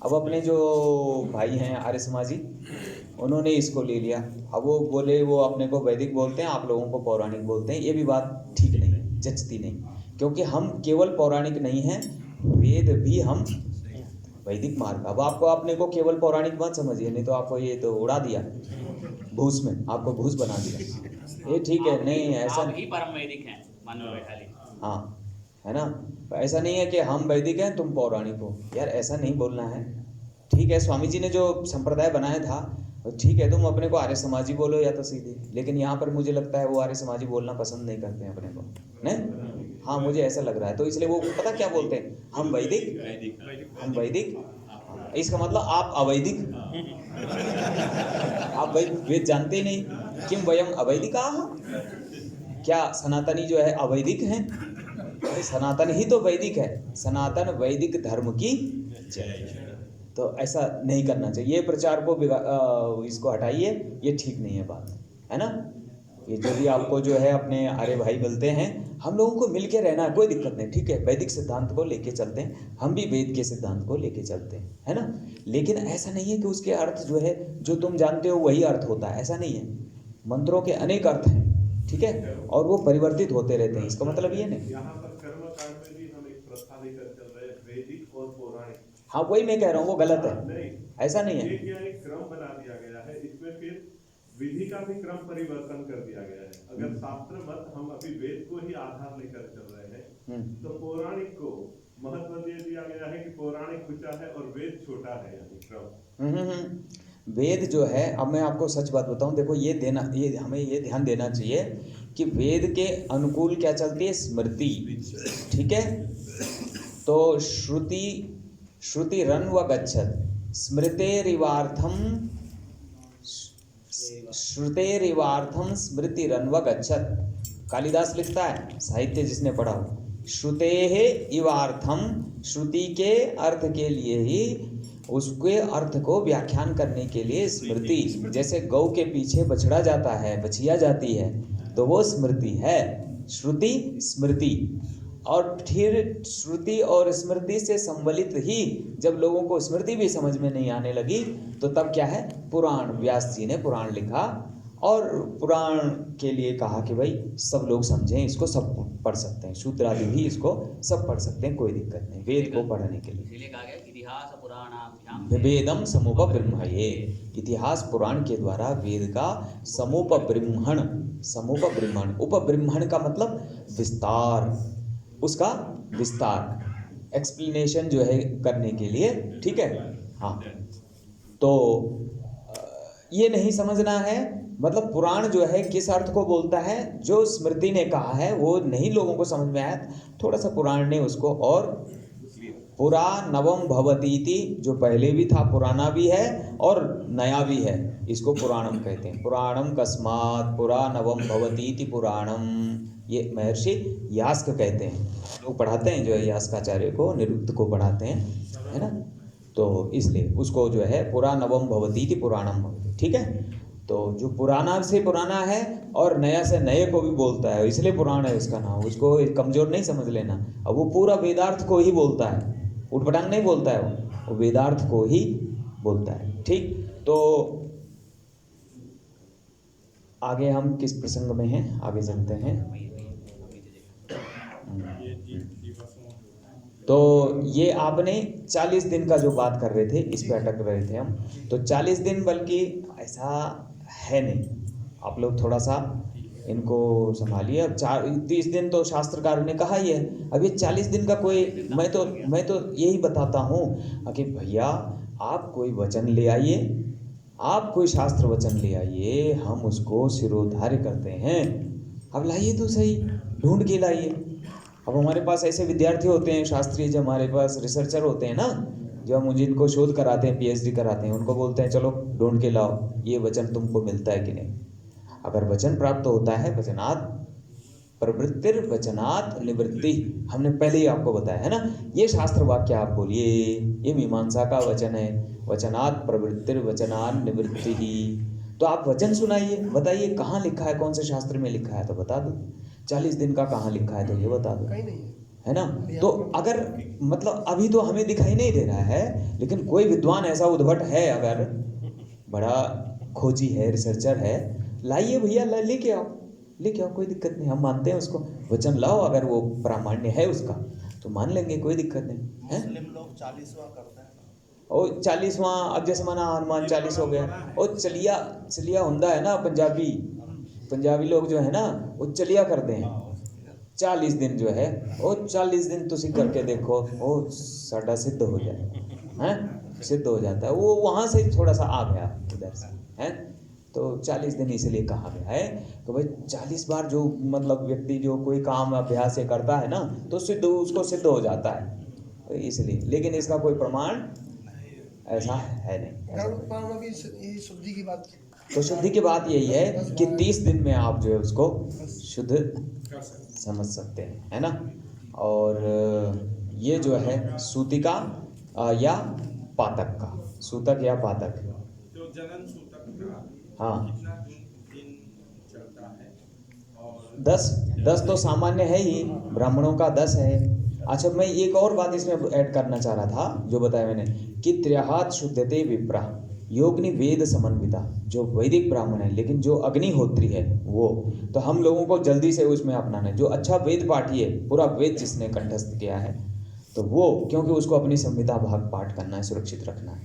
अब अपने जो भाई हैं आर्य समाजी, उन्होंने इसको ले लिया। अब वो बोले वो अपने को वैदिक बोलते हैं, आप लोगों को पौराणिक बोलते हैं। ये भी बात ठीक नहीं है, जचती नहीं, क्योंकि हम केवल पौराणिक नहीं हैं, वेद भी हम वैदिक मार्ग। अब आपको अपने को केवल पौराणिक मत समझिए, नहीं तो आपको ये तो उड़ा दिया भूस में, आपको भूस बना दिया। ये ठीक है नहीं, ऐसा आप ही परम वैदिक हैं, मन में बैठा ली। हाँ है ना, ऐसा नहीं है कि हम वैदिक हैं तुम पौराणिक हो, यार ऐसा नहीं बोलना है। ठीक है, स्वामी जी ने जो संप्रदाय बनाया था ठीक है, तुम अपने को आर्य समाजी बोलो या तो सीधे, लेकिन यहाँ पर मुझे लगता है वो आर्य समाजी बोलना पसंद नहीं करते हैं अपने को, नहीं? हाँ मुझे ऐसा लग रहा है, तो इसलिए वो पता क्या बोलते हैं, हम वैदिक, हम वैदिक। इसका मतलब आप अवैदिक, आप वेद जानते ही नहीं। किम वयम अवैदिकाः, क्या सनातनी जो है अवैदिक हैं? अरे सनातन ही तो वैदिक है, सनातन वैदिक धर्म की जय। तो ऐसा नहीं करना चाहिए, ये प्रचार को इसको हटाइए, ये ठीक नहीं है बात, है ना? ये जो भी आपको जो है अपने आर्य भाई मिलते हैं, हम लोगों को मिल के रहना है, कोई दिक्कत नहीं, ठीक है। वैदिक सिद्धांत को लेके चलते हैं, हम भी वेद के सिद्धांत को लेके चलते हैं, है ना? लेकिन ऐसा नहीं है कि उसके अर्थ जो है जो तुम जानते हो वही अर्थ होता है, ऐसा नहीं है। मंत्रों के अनेक अर्थ हैं, ठीक है, और वो परिवर्तित होते रहते हैं, इसका मतलब ये नहीं। यहाँ पर कर्मकांड में भी हम एक प्रथा लेकर चल रहे हैं, वैदिक और पौराणिक। हाँ वही मैं कह रहा हूँ, वो गलत है, नहीं, ऐसा नहीं है। एक क्रम बना दिया गया है, इसमें फिर विधि का भी क्रम परिवर्तन कर दिया गया है। अगर शास्त्र मत हम अभी वेद को ही आधार लेकर चल रहे हैं, तो पौराणिक को महत्व दे दिया गया है कि पौराणिक ऊंचा है और वेद छोटा है, यानी क्रम। वेद जो है, अब मैं आपको सच बात बताऊं, देखो ये हमें ये ध्यान देना चाहिए कि वेद के अनुकूल क्या चलती है, स्मृति, ठीक है। तो श्रुति रन व गच्छत, श्रुतेरिवार्थम स्मृति रन व गच्छत। कालिदास लिखता है, साहित्य जिसने पढ़ा हो, श्रुतेः इवार्थम, श्रुति के अर्थ के लिए ही, उसके अर्थ को व्याख्यान करने के लिए स्मृति, जैसे गौ के पीछे बछड़ा जाता है, बछिया जाती है, तो वो स्मृति है, श्रुति स्मृति। और फिर श्रुति और स्मृति से संबलित ही जब लोगों को स्मृति भी समझ में नहीं आने लगी, तो तब क्या है, पुराण, व्यास जी ने पुराण लिखा और पुराण के लिए कहा कि भाई सब लोग समझें, इसको सब पढ़ सकते हैं, शूद्र आदि भी इसको सब पढ़ सकते हैं, कोई दिक्कत नहीं वेद को पढ़ने के लिए। इसलिए कहा गया इतिहास पुराणाभ्याम वेदम समुपब्रह्मये, इतिहास पुराण के द्वारा वेद का समुपब्रह्मण, उपब्रह्मण का मतलब विस्तार, उसका विस्तार, एक्सप्लेनेशन जो है करने के लिए, ठीक है। हाँ, तो ये नहीं समझना है, मतलब पुराण जो है किस अर्थ को बोलता है, जो स्मृति ने कहा है वो नहीं लोगों को समझ में आया, थोड़ा सा पुराण ने उसको, और पुरा नवम भवतीति, जो पहले भी था, पुराना भी है और नया भी है, इसको पुराणम कहते हैं। पुराणम कस्मात् पुरा नवम भवतीति पुराणम, ये महर्षि यास्क कहते हैं, लोग पढ़ाते हैं जो है यास्काचार्य को, निरुक्त को पढ़ाते हैं, है ना? तो इसलिए उसको जो है पुरा नवम भवतीति पुराणम, ठीक है। तो जो पुराना से पुराना है और नया से नए को भी बोलता है, इसलिए पुराण है उसका नाम, उसको कमजोर नहीं समझ लेना। अब वो पूरा वेदार्थ को ही बोलता है, उठपटांग नहीं बोलता है, वो वेदार्थ को ही बोलता है, ठीक। तो आगे हम किस प्रसंग में हैं, आगे चलते हैं। तो ये आपने 40 दिन का जो बात कर रहे थे, इस पे अटक रहे थे हम। तो 40 दिन बल्कि ऐसा है नहीं, आप लोग थोड़ा सा इनको संभालिए। अब 30 दिन तो शास्त्रकारों ने कहा ही है, अब ये 40 दिन का कोई, मैं तो यही बताता हूँ कि भैया आप कोई वचन ले आइए, आप कोई शास्त्र वचन ले आइए, हम उसको सिरोधार्य करते हैं। अब लाइए तो सही, ढूंढ के लाइए। अब हमारे पास ऐसे विद्यार्थी होते हैं शास्त्रीय, जो हमारे पास रिसर्चर होते हैं ना, जो हम जिनको शोध कराते हैं, पीएचडी कराते हैं, उनको बोलते हैं चलो ढूंढ के लाओ ये वचन तुमको मिलता है कि नहीं। अगर वचन प्राप्त होता है, वचनात् प्रवृत्तिर वचनात् निवृत्ति, हमने पहले ही आपको बताया है ना। ये शास्त्र वाक्य आप बोलिए, ये मीमांसा का वचन है, वचनात् प्रवृत्तिर वचनात् निवृत्ति ही। तो आप वचन सुनाइए, बताइए कहाँ लिखा है, कौन से शास्त्र में लिखा है तो बता दो। 40 दिन का कहाँ लिखा है तो ये बता दो, कहीं नहीं है ना। तो अगर मतलब अभी तो हमें दिखाई नहीं दे रहा है, लेकिन कोई विद्वान ऐसा उद्भट है, अगर बड़ा खोजी है, रिसर्चर है, लाइए भैया, लेके आओ, लेके आओ, कोई दिक्कत नहीं, हम मानते हैं उसको। वचन लाओ, अगर वो प्रामाण्य है उसका तो मान लेंगे, कोई दिक्कत नहीं है। मुस्लिम लोग 40वां करते हैं और 40वां, अब जैसे माना हनुमान 40 हो गया, और चलिया हुंदा है ना, पंजाबी लोग जो है ना वो चलिया करते हैं 40 दिन जो है, वो 40 दिन तुसी करके देखो, वो साडा सिद्ध हो जाए, हैं, सिद्ध हो जाता है। वो वहाँ से थोड़ा सा आ गया इधर से, हैं। तो 40 दिन इसलिए कहा गया है कि भाई 40 बार जो मतलब व्यक्ति जो कोई काम अभ्यास से करता है ना, तो उसको सिद्ध हो जाता है, इसलिए। लेकिन इसका कोई प्रमाण ऐसा है नहीं। शुद्धि की बात, तो शुद्धि की बात यही है कि 30 दिन में आप जो है उसको शुद्ध समझ सकते हैं, है ना। और ये जो है सूतिका या पातक का, सूतक या पातक, जो जनन सूतक का हाँ, कितना दिन चलता है? और 10 तो सामान्य है ही, ब्राह्मणों का 10 है। अच्छा, मैं एक और बात इसमें ऐड करना चाह रहा था, जो बताया मैंने कि त्र्याहात शुद्धते विप्रा योगनि वेद समन्विता, जो वैदिक ब्राह्मण है लेकिन जो अग्निहोत्री है वो, तो हम लोगों को जल्दी से उसमें अपनाना है। जो अच्छा वेद पाठी है, पूरा वेद जिसने कंठस्थ किया है, तो वो, क्योंकि उसको अपनी संहिता भाग पाठ करना है, सुरक्षित रखना है।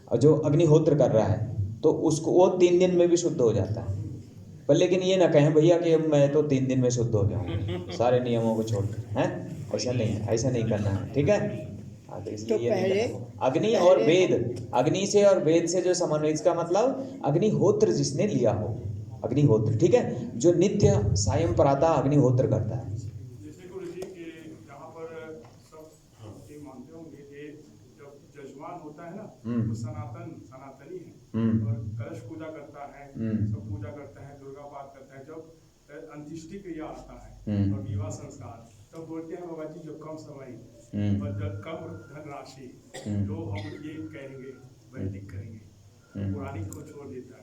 और जो अग्निहोत्र कर रहा है तो उसको वो 3 दिन में भी शुद्ध हो जाता है। पर लेकिन ये ना कहें भैया कि मैं तो 3 दिन में शुद्ध हो गया हूँ सारे नियमों को छोड़कर, हैं, ऐसा नहीं करना है, ठीक है। तो इसलिए पहले अग्नि और वेद, अग्नि से और वेद से जो समन्वय, इसका मतलब अग्निहोत्र जिसने लिया हो, अग्निहोत्र, ठीक है, जो नित्य सायं प्रातः अग्निहोत्र करता है। जैसे गुरु जी के यहाँ पर सब ये मानते होंगे कि जब जजमान होता है ना, तो सनातनी है और कलश पूजा करता है, सब पूजा करता है, दुर्गा पाठ करता है। जब अंत्येष्टि क्रिया आता है और विवाह संस्कार, तब बोलते हैं बाबा जी जो कम समय और जब कम धनराशि, तो हम ये करेंगे, वैदिक करेंगे, पौराणिक को छोड़ देता है।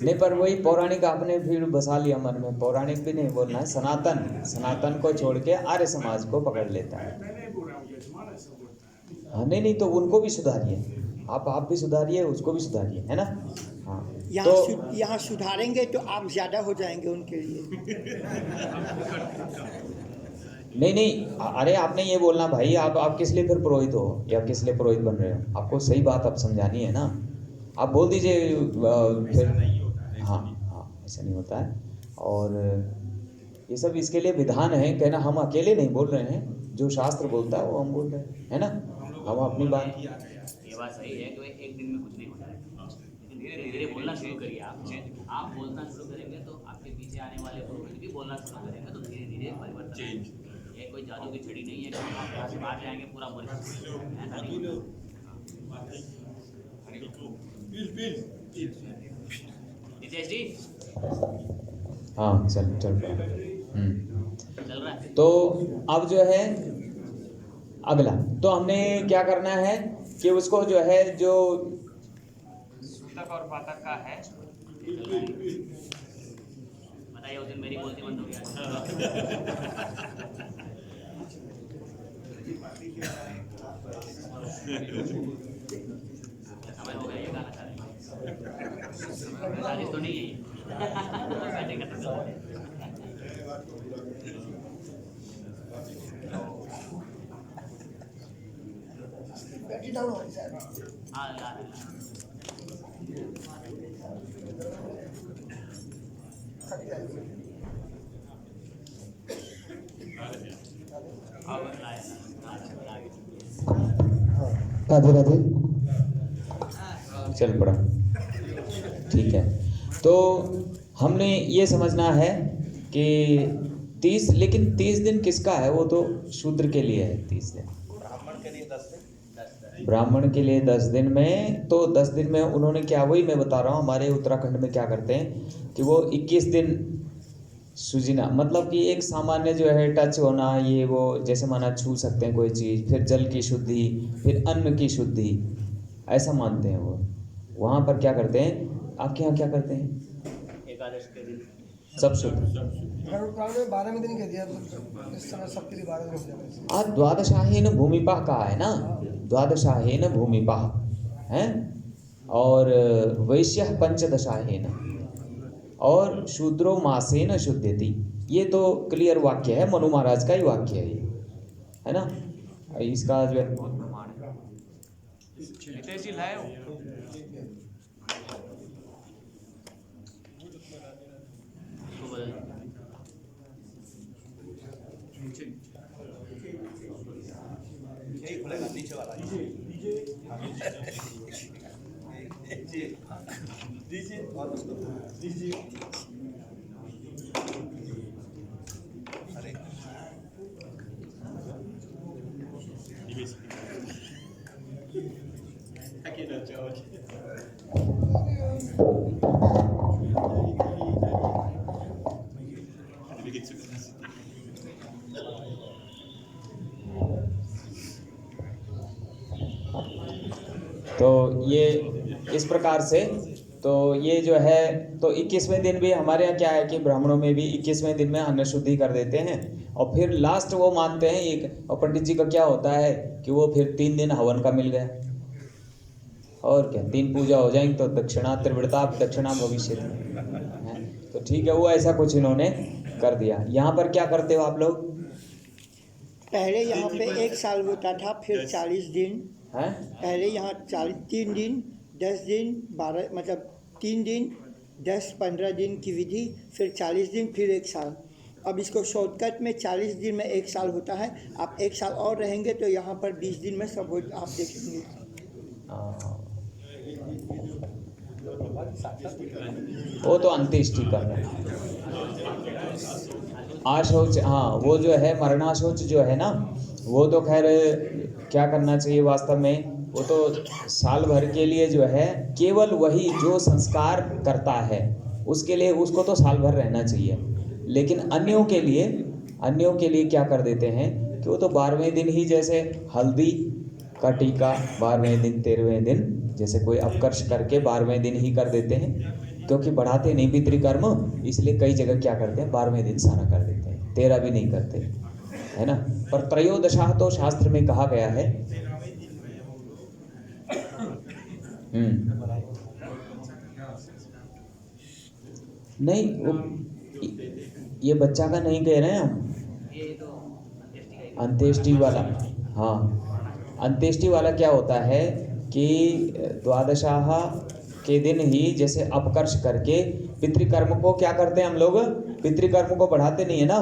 नहीं, पर वही पौराणिक आपने फिर बसा लिया मन में, पौराणिक भी नहीं बोलना है, सनातन को छोड़ के आर्य समाज को पकड़ लेता है। मैं नहीं बोल रहा हूँ, यजमान ऐसा बोलता है। हाँ, नहीं, तो उनको भी सुधारिए, आप भी सुधारिए, उसको भी सुधारिए, है ना। हाँ, यहाँ सुधारेंगे तो आप ज़्यादा हो जाएंगे उनके लिए। नहीं, अरे आपने ये बोलना भाई, आप किस लिए फिर पुरोहित हो या किस लिए पुरोहित बन रहे हो, आपको सही बात आप समझानी है ना। आप बोल दीजिए फिर, हाँ, ऐसा नहीं होता है। और ये सब इसके लिए विधान है, कहना हम अकेले नहीं बोल रहे हैं, जो शास्त्र बोलता है वो हम बोल रहे हैं, है ना। हम अपनी बात, ये बात सही है कि एक दिन में कुछ नहीं होता है, लेकिन धीरे धीरे बोलना शुरू करिए। आप बोलना शुरू करेंगे तो आपके पीछे आने वाले पुरोहित भी बोलना शुरू करेंगे, तो धीरे धीरे परिवर्तन। ये कोई जादू की छड़ी नहीं है कि आप यहाँ से बाहर जाएंगे पूरा बोल, ऐसा नहीं। नितेश जी, हाँ, चल चल रहा है। तो अब जो है अगला, तो हमने क्या करना है कि उसको जो है, जो सूतक और पातक का है, बताइए उस दिन मेरी बोलती बंद हो गया। समय हो गया, ये गाना चाह रहे तो नहीं है। बैटरी डाउन हो रही है। हाँ, राधे राधे। चल पड़ा। ठीक है, तो हमने ये समझना है कि 30, लेकिन 30 दिन किसका है? वो तो शूद्र के लिए है 30 दिन। ब्राह्मण के लिए 10 दिन। ब्राह्मण के लिए 10 दिन में, तो 10 दिन में उन्होंने क्या, वही मैं बता रहा हूँ, हमारे उत्तराखंड में क्या करते हैं कि वो 21 दिन सुजीना, मतलब कि एक सामान्य जो है टच होना, ये वो जैसे माना छू सकते हैं कोई चीज़, फिर जल की शुद्धि, फिर अन्न की शुद्धि, ऐसा मानते हैं वो। वहाँ पर क्या करते हैं, आपके यहाँ क्या करते हैं? एकादश के दिन सब शुद्ध। गरुड़ पुराण में 12वें दिन कह दिया, इस समय सबके लिए 12 दिन हो जाता है। द्वादशाहेन भूमिपाह कहा है ना, द्वादशाहेन भूमिपाह हैं, और वैश्यः पंचदशाहेन, और शूद्रो मासेन शुद्धति। ये तो क्लियर वाक्य है, मनु महाराज का ही वाक्य है ये, है ना। इसका जो है यही खुलेगा नीचे वाला। और उसको अरे अकेला चावल तो ये इस प्रकार से, तो ये जो है, तो 21वें दिन भी हमारे यहाँ क्या है कि ब्राह्मणों में भी 21वें दिन में अन्न शुद्धि कर देते हैं, और फिर लास्ट वो मानते हैं एक, और पंडित जी का क्या होता है कि वो फिर 3 दिन हवन का मिल गया, और क्या 3 पूजा हो जाएंगी तो दक्षिणा त्रिवृता दक्षिणा भविष्य है। तो ठीक है, वो ऐसा कुछ इन्होंने कर दिया। यहाँ पर क्या करते हो आप लोग? पहले यहाँ पे 1 साल होता था, फिर 40 दिन हैं? पहले यहाँ 3 दिन 10 दिन 12, मतलब 3 दिन 10 15 दिन की विधि, फिर 40 दिन, फिर 1 साल। अब इसको शॉर्टकट में 40 दिन में 1 साल होता है। आप 1 साल और रहेंगे तो यहाँ पर 20 दिन में सब हो, आप देखेंगे। वो तो अंत्येष्टि कर रहे हैं। आशौच, हाँ, वो जो है मरणाशौच जो है ना, वो तो खैर क्या करना चाहिए वास्तव में, वो तो साल भर के लिए जो है, केवल वही जो संस्कार करता है उसके लिए उसको तो साल भर रहना चाहिए। लेकिन अन्यों के लिए क्या कर देते हैं कि वो तो 12वें दिन ही, जैसे हल्दी का टीका 12वें दिन 13वें दिन, जैसे कोई अपकर्ष करके 12वें दिन ही कर देते हैं, क्योंकि बढ़ाते नहीं पितृकर्म, इसलिए कई जगह क्या करते हैं 12वें दिन सारा कर देते हैं, 13 भी नहीं करते, है ना। पर त्रयोदशा तो शास्त्र में कहा गया है। नहीं, वो ये बच्चा का नहीं कह रहे हैं हम, अंत्येष्टि वाला। हाँ, अंत्येष्टि वाला क्या होता है कि द्वादशाह के दिन ही जैसे अपकर्ष करके पितृकर्म को क्या करते हैं हम लोग, पितृकर्म को बढ़ाते नहीं है ना,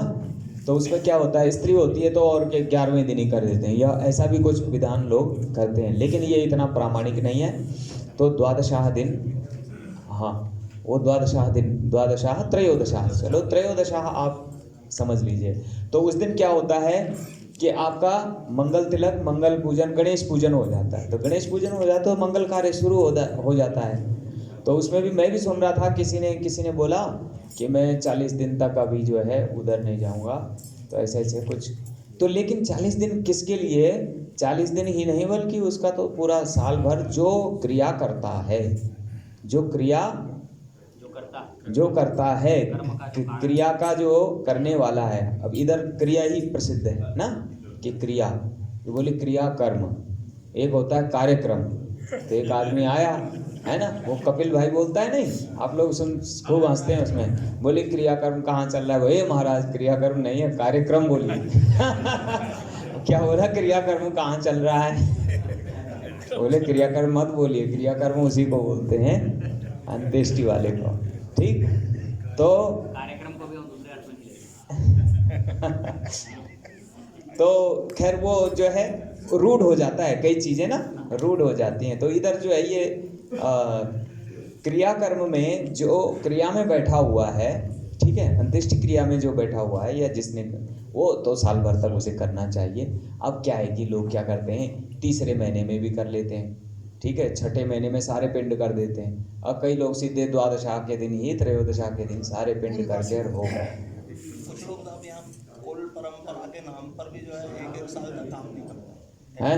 तो उसमें क्या होता है, स्त्री होती है तो और के 11वें दिन ही कर देते हैं, या ऐसा भी कुछ विधान लोग करते हैं, लेकिन ये इतना प्रामाणिक नहीं है। तो द्वादशाह दिन, हाँ, वो द्वादशाह दिन, द्वादशाह त्रयोदशाह, चलो त्रयोदशाह आप समझ लीजिए। तो उस दिन क्या होता है कि आपका मंगल तिलक, मंगल पूजन, गणेश पूजन हो जाता है। तो गणेश पूजन हो जाता है तो मंगल कार्य शुरू हो जाता है। तो उसमें भी मैं भी सुन रहा था, किसी ने बोला कि मैं 40 दिन तक अभी जो है उधर नहीं जाऊंगा, तो ऐसे कुछ। तो लेकिन 40 दिन किसके लिए? 40 दिन ही नहीं बल्कि उसका तो पूरा साल भर जो क्रिया करता है, जो करता है क्रिया का जो करने वाला है। अब इधर क्रिया ही प्रसिद्ध है ना, कि क्रिया, ये बोले क्रिया कर्म, एक होता है कार्यक्रम। तो एक आदमी आया है ना, वो कपिल भाई बोलता है, नहीं आप लोग सुन खूब हंसते हैं उसमें, बोले क्रियाकर्म कहाँ चल रहा है? बोले महाराज क्रियाकर्म नहीं है, कार्यक्रम बोलिए। क्या बोला, क्रियाकर्म कहाँ चल रहा है? बोले क्रियाकर्म मत बोलिए, क्रियाकर्म उसी को बोलते हैं, अंत्येष्टि वाले को। ठीक, तो कार्यक्रम को भी हम दूसरे अर्थ में नहीं। तो खैर वो जो है रूढ़ हो जाता है, कई चीज़ें ना रूढ़ हो जाती हैं। तो इधर जो है ये क्रियाकर्म में जो क्रिया में बैठा हुआ है, ठीक है, अंत्येष्टि क्रिया में जो बैठा हुआ है या जिसने, वो तो साल भर तक उसे करना चाहिए। अब क्या है कि लोग क्या करते हैं, तीसरे महीने में भी कर लेते हैं, ठीक है, छठे महीने में सारे पिंड कर देते हैं। अब कई लोग सीधे द्वादशा के दिन ही, त्रयोदशा के दिन सारे पिंड करके हो गए। कुछ लोग अब यहाँ कुल परंपरा के नाम पर भी जो है एक साल तक काम नहीं करते हैं,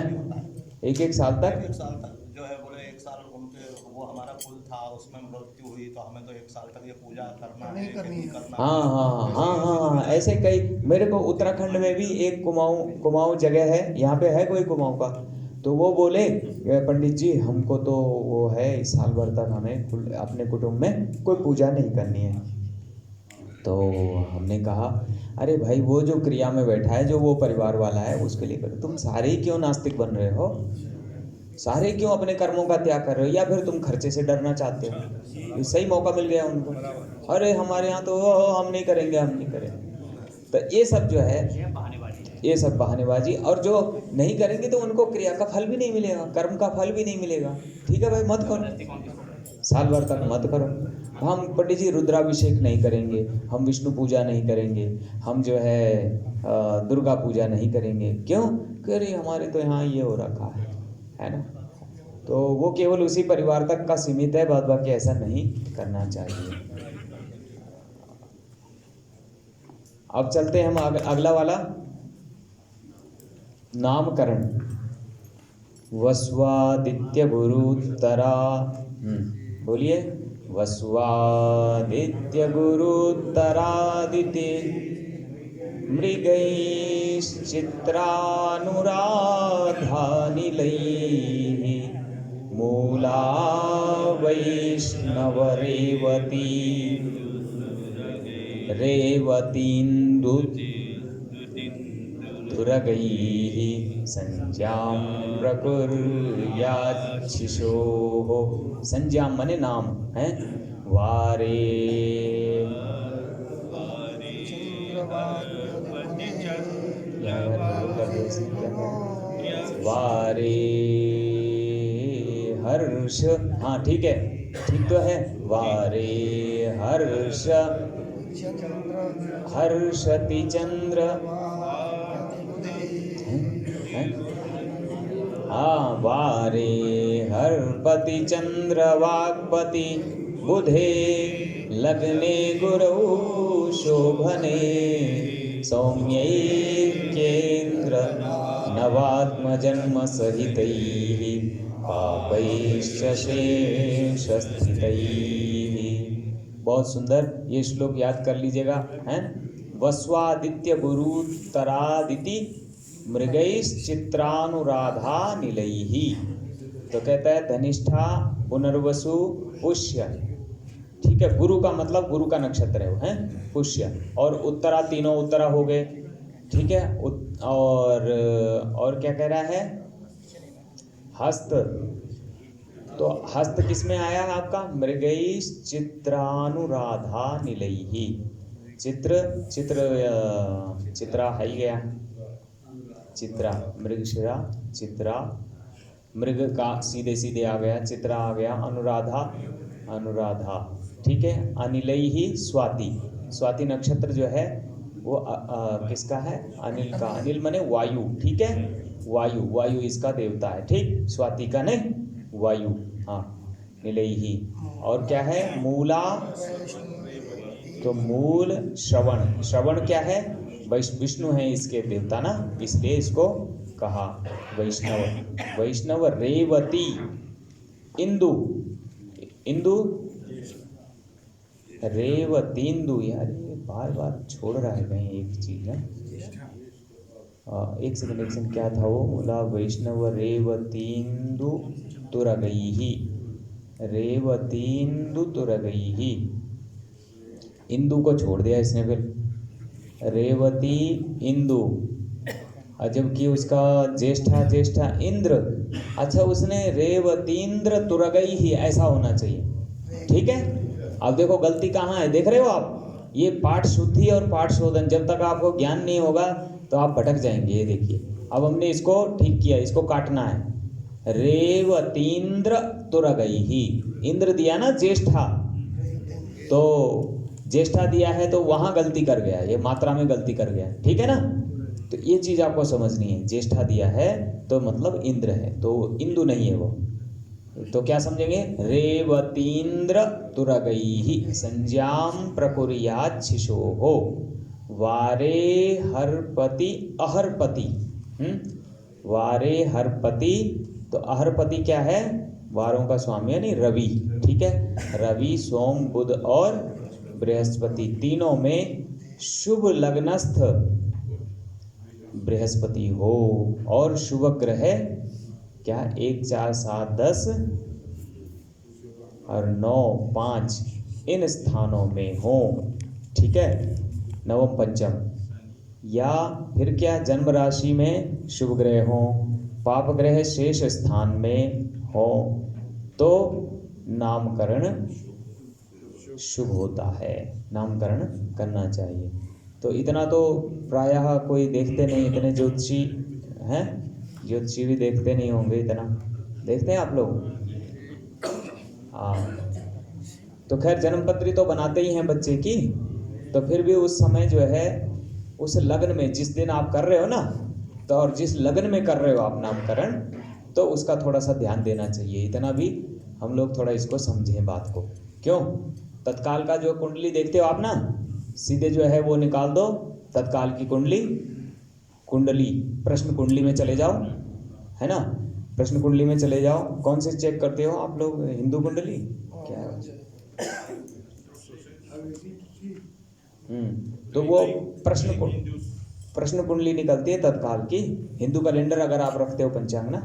एक साल तक, एक साल तक जो है बोले एक साल उनके वो हमारा कुल था उसमें मृत्यु हुई तो हमें तो एक साल तक ये पूजा करना है, करना। हाँ, ऐसे कई, मेरे को उत्तराखंड में भी एक कुमाऊं जगह है, यहाँ पे है कोई कुमाऊं का, तो वो बोले पंडित जी हमको तो वो है इस साल भर तक हमें अपने कुटुंब में कोई पूजा नहीं करनी है। तो हमने कहा अरे भाई वो जो क्रिया में बैठा है, जो वो परिवार वाला है, उसके लिए करो। तुम सारे ही क्यों नास्तिक बन रहे हो, सारे क्यों अपने कर्मों का त्याग कर रहे हो, या फिर तुम खर्चे से डरना चाहते हो? ये सही मौका मिल गया उनको, अरे हमारे यहाँ तो हम नहीं करेंगे, हम नहीं करेंगे। तो ये सब जो है, ये सब बहानेबाजी, और जो नहीं करेंगे तो उनको क्रिया का फल भी नहीं मिलेगा, कर्म का फल भी नहीं मिलेगा। ठीक है भाई, मत करो, साल भर तक मत करो। हम पंडित जी रुद्राभिषेक नहीं करेंगे, हम विष्णु पूजा नहीं करेंगे, हम जो है दुर्गा पूजा नहीं करेंगे। क्यों? कह रही हमारे तो यहाँ ये हो रखा है ना। तो वो केवल उसी परिवार तक का सीमित है, बाद बाकी ऐसा नहीं करना चाहिए। अब चलते हैं हम अगला वाला, नामकरण। वस्वादित्य गुरुत्तरा, बोलिए, वस्वादित्य गुरुत्तरादिते मृगैश्चित्रानुराधानिलैः मूला वैष्णवरेवती रेवतीन्दुरगैः संज्ञां प्रकुर्याच्छिशोः। संज्ञां माने नाम है, वारे वारे हर्ष, हाँ ठीक है, ठीक तो है, वारे हर्ष हर्षति चंद्र, हाँ वारे हर्पति चंद्र वाक्पति बुधे लग्ने गुरौ शोभने सौम्यैक्येन्द्र नवात्मजन्म सहितैः पापैश्च शेषस्थितैः। बहुत सुंदर, ये श्लोक याद कर लीजिएगा, हैं? वस्वादित्य गुरुत्तरादिति मृगैश्चित्रानुराधा निलैः। तो कहता है धनिष्ठा पुनर्वसु पुष्य, ठीक है, गुरु का मतलब गुरु का नक्षत्र है वो, है पुष्य, और उत्तरा, तीनों उत्तरा हो गए, ठीक है। और क्या कह रहा है, हस्त, तो हस्त किस में आया आपका, मृगैश्चित्रानुराधा निलैः। चित्रा है ही गया, चित्रा, मृगशिरा चित्रा, मृग का सीधे सीधे आ गया, चित्रा आ गया, अनुराधा, ठीक है। अनिलैः स्वाति, स्वाति नक्षत्र जो है वो किसका है, अनिल का, अनिल माने वायु, ठीक है, वायु इसका देवता है, ठीक, स्वाति का नहीं, वायु, हाँ, निलैः। और क्या है, मूला, तो मूल श्रवण क्या है, विष्णु है इसके देवता ना, इसलिए इसको कहा वैष्णव। रेवती, इंदु रेवतीन्दु, यार ये बार बार छोड़ रहा है कहीं एक चीज है। एक सेकंड क्या था वो, बोला वैष्णव रेवतीन्दु तुरगैः, रेवतीन्दु तुरगैः। इंदु को छोड़ दिया इसने, फिर रेवती इंदु, जबकि उसका ज्येष्ठा इंद्र, अच्छा उसने रेवतीन्द्र तुरगैः ऐसा होना चाहिए, ठीक है। अब देखो गलती कहाँ है, देख रहे हो आप, ये पाठ शुद्धि और पाठ शोधन, जब तक आपको ज्ञान नहीं होगा तो आप भटक जाएंगे। ये देखिए, अब हमने इसको ठीक किया, इसको काटना रेवतीन्द्र तुरगैहि। इंद्र दिया ना ज्येष्ठा, तो ज्येष्ठा दिया है तो वहां गलती कर गया, ये मात्रा में गलती कर गया, ठीक है ना। तो ये चीज आपको समझनी है, ज्येष्ठा दिया है तो मतलब इंद्र है, तो इंदु नहीं है वो। तो क्या समझेंगे, रेवतीन्द्र तुरगैहि संज्ञाम प्रकुर्यात् शिशोः वारे हरपति अहरपति। वारे हरपति, तो अहरपति क्या है, वारों का स्वामी यानी रवि, ठीक है। रवि, सोम, बुध और बृहस्पति तीनों में शुभ लग्नस्थ बृहस्पति हो और शुभ ग्रह क्या 1, 4, 7, 10 और 9, 5 इन स्थानों में हो, ठीक है, नवम पंचम। या फिर क्या जन्म राशि में शुभ ग्रह हो, पाप ग्रह शेष स्थान में हो तो नामकरण शुभ होता है, नामकरण करना चाहिए। तो इतना तो प्रायः कोई देखते नहीं, इतने ज्योतिषी हैं, ज्योतिषी भी देखते नहीं होंगे, इतना देखते हैं आप लोग? हाँ, तो खैर जन्मपत्री तो बनाते ही हैं बच्चे की, तो फिर भी उस समय जो है उस लग्न में जिस दिन आप कर रहे हो ना, तो और जिस लग्न में कर रहे हो आप नामकरण, तो उसका थोड़ा सा ध्यान देना चाहिए। इतना भी हम लोग थोड़ा इसको समझें बात को। क्यों? तत्काल का जो कुंडली देखते हो आप ना, सीधे जो है वो निकाल दो तत्काल की कुंडली प्रश्न कुंडली में चले जाओ, है ना, प्रश्न कुंडली में चले जाओ। कौन से चेक करते हो आप लोग, हिंदू कुंडली क्या है? तो वो प्रश्न कुंडली निकलती है तत्काल की। हिंदू कैलेंडर अगर आप रखते हो पंचांग ना,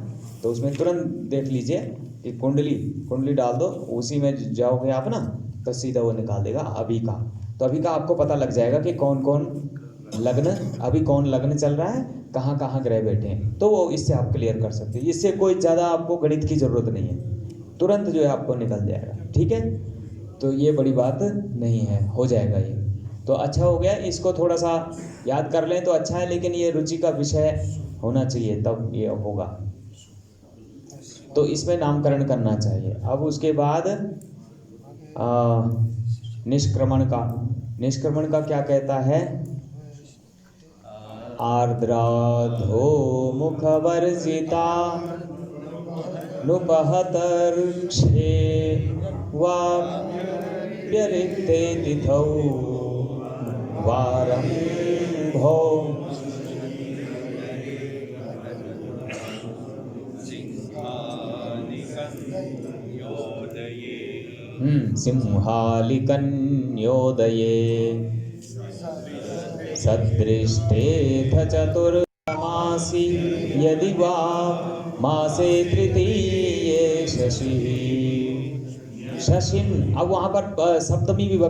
तो उसमें तुरंत देख लीजिए कि कुंडली डाल दो, उसी में जाओगे आप ना तो सीधा वो निकाल देगा अभी का। तो अभी का आपको पता लग जाएगा कि कौन कौन लग्न, अभी कौन लग्न चल रहा है, कहाँ कहाँ ग्रह बैठे हैं, तो वो इससे आप क्लियर कर सकते हैं। इससे कोई ज़्यादा आपको गणित की ज़रूरत नहीं है, तुरंत जो है आपको निकल जाएगा, ठीक है। तो ये बड़ी बात नहीं है, हो जाएगा ये। तो अच्छा हो गया, इसको थोड़ा सा याद कर लें तो अच्छा है, लेकिन ये रुचि का विषय होना चाहिए तब ये होगा। तो इसमें नामकरण करना चाहिए। अब उसके बाद निष्क्रमण का क्या कहता है, आर्द्राधो मुखवर्जिता नुपहतर्क्षे वाप्यरिक्ते तिथौ वारं भो। सिंहालिकन्योदये सदृष्टेथ चतुर्मासी यदि वा मासे तृतीये शशि। अब वहाँ पर सप्तमी विभक्ति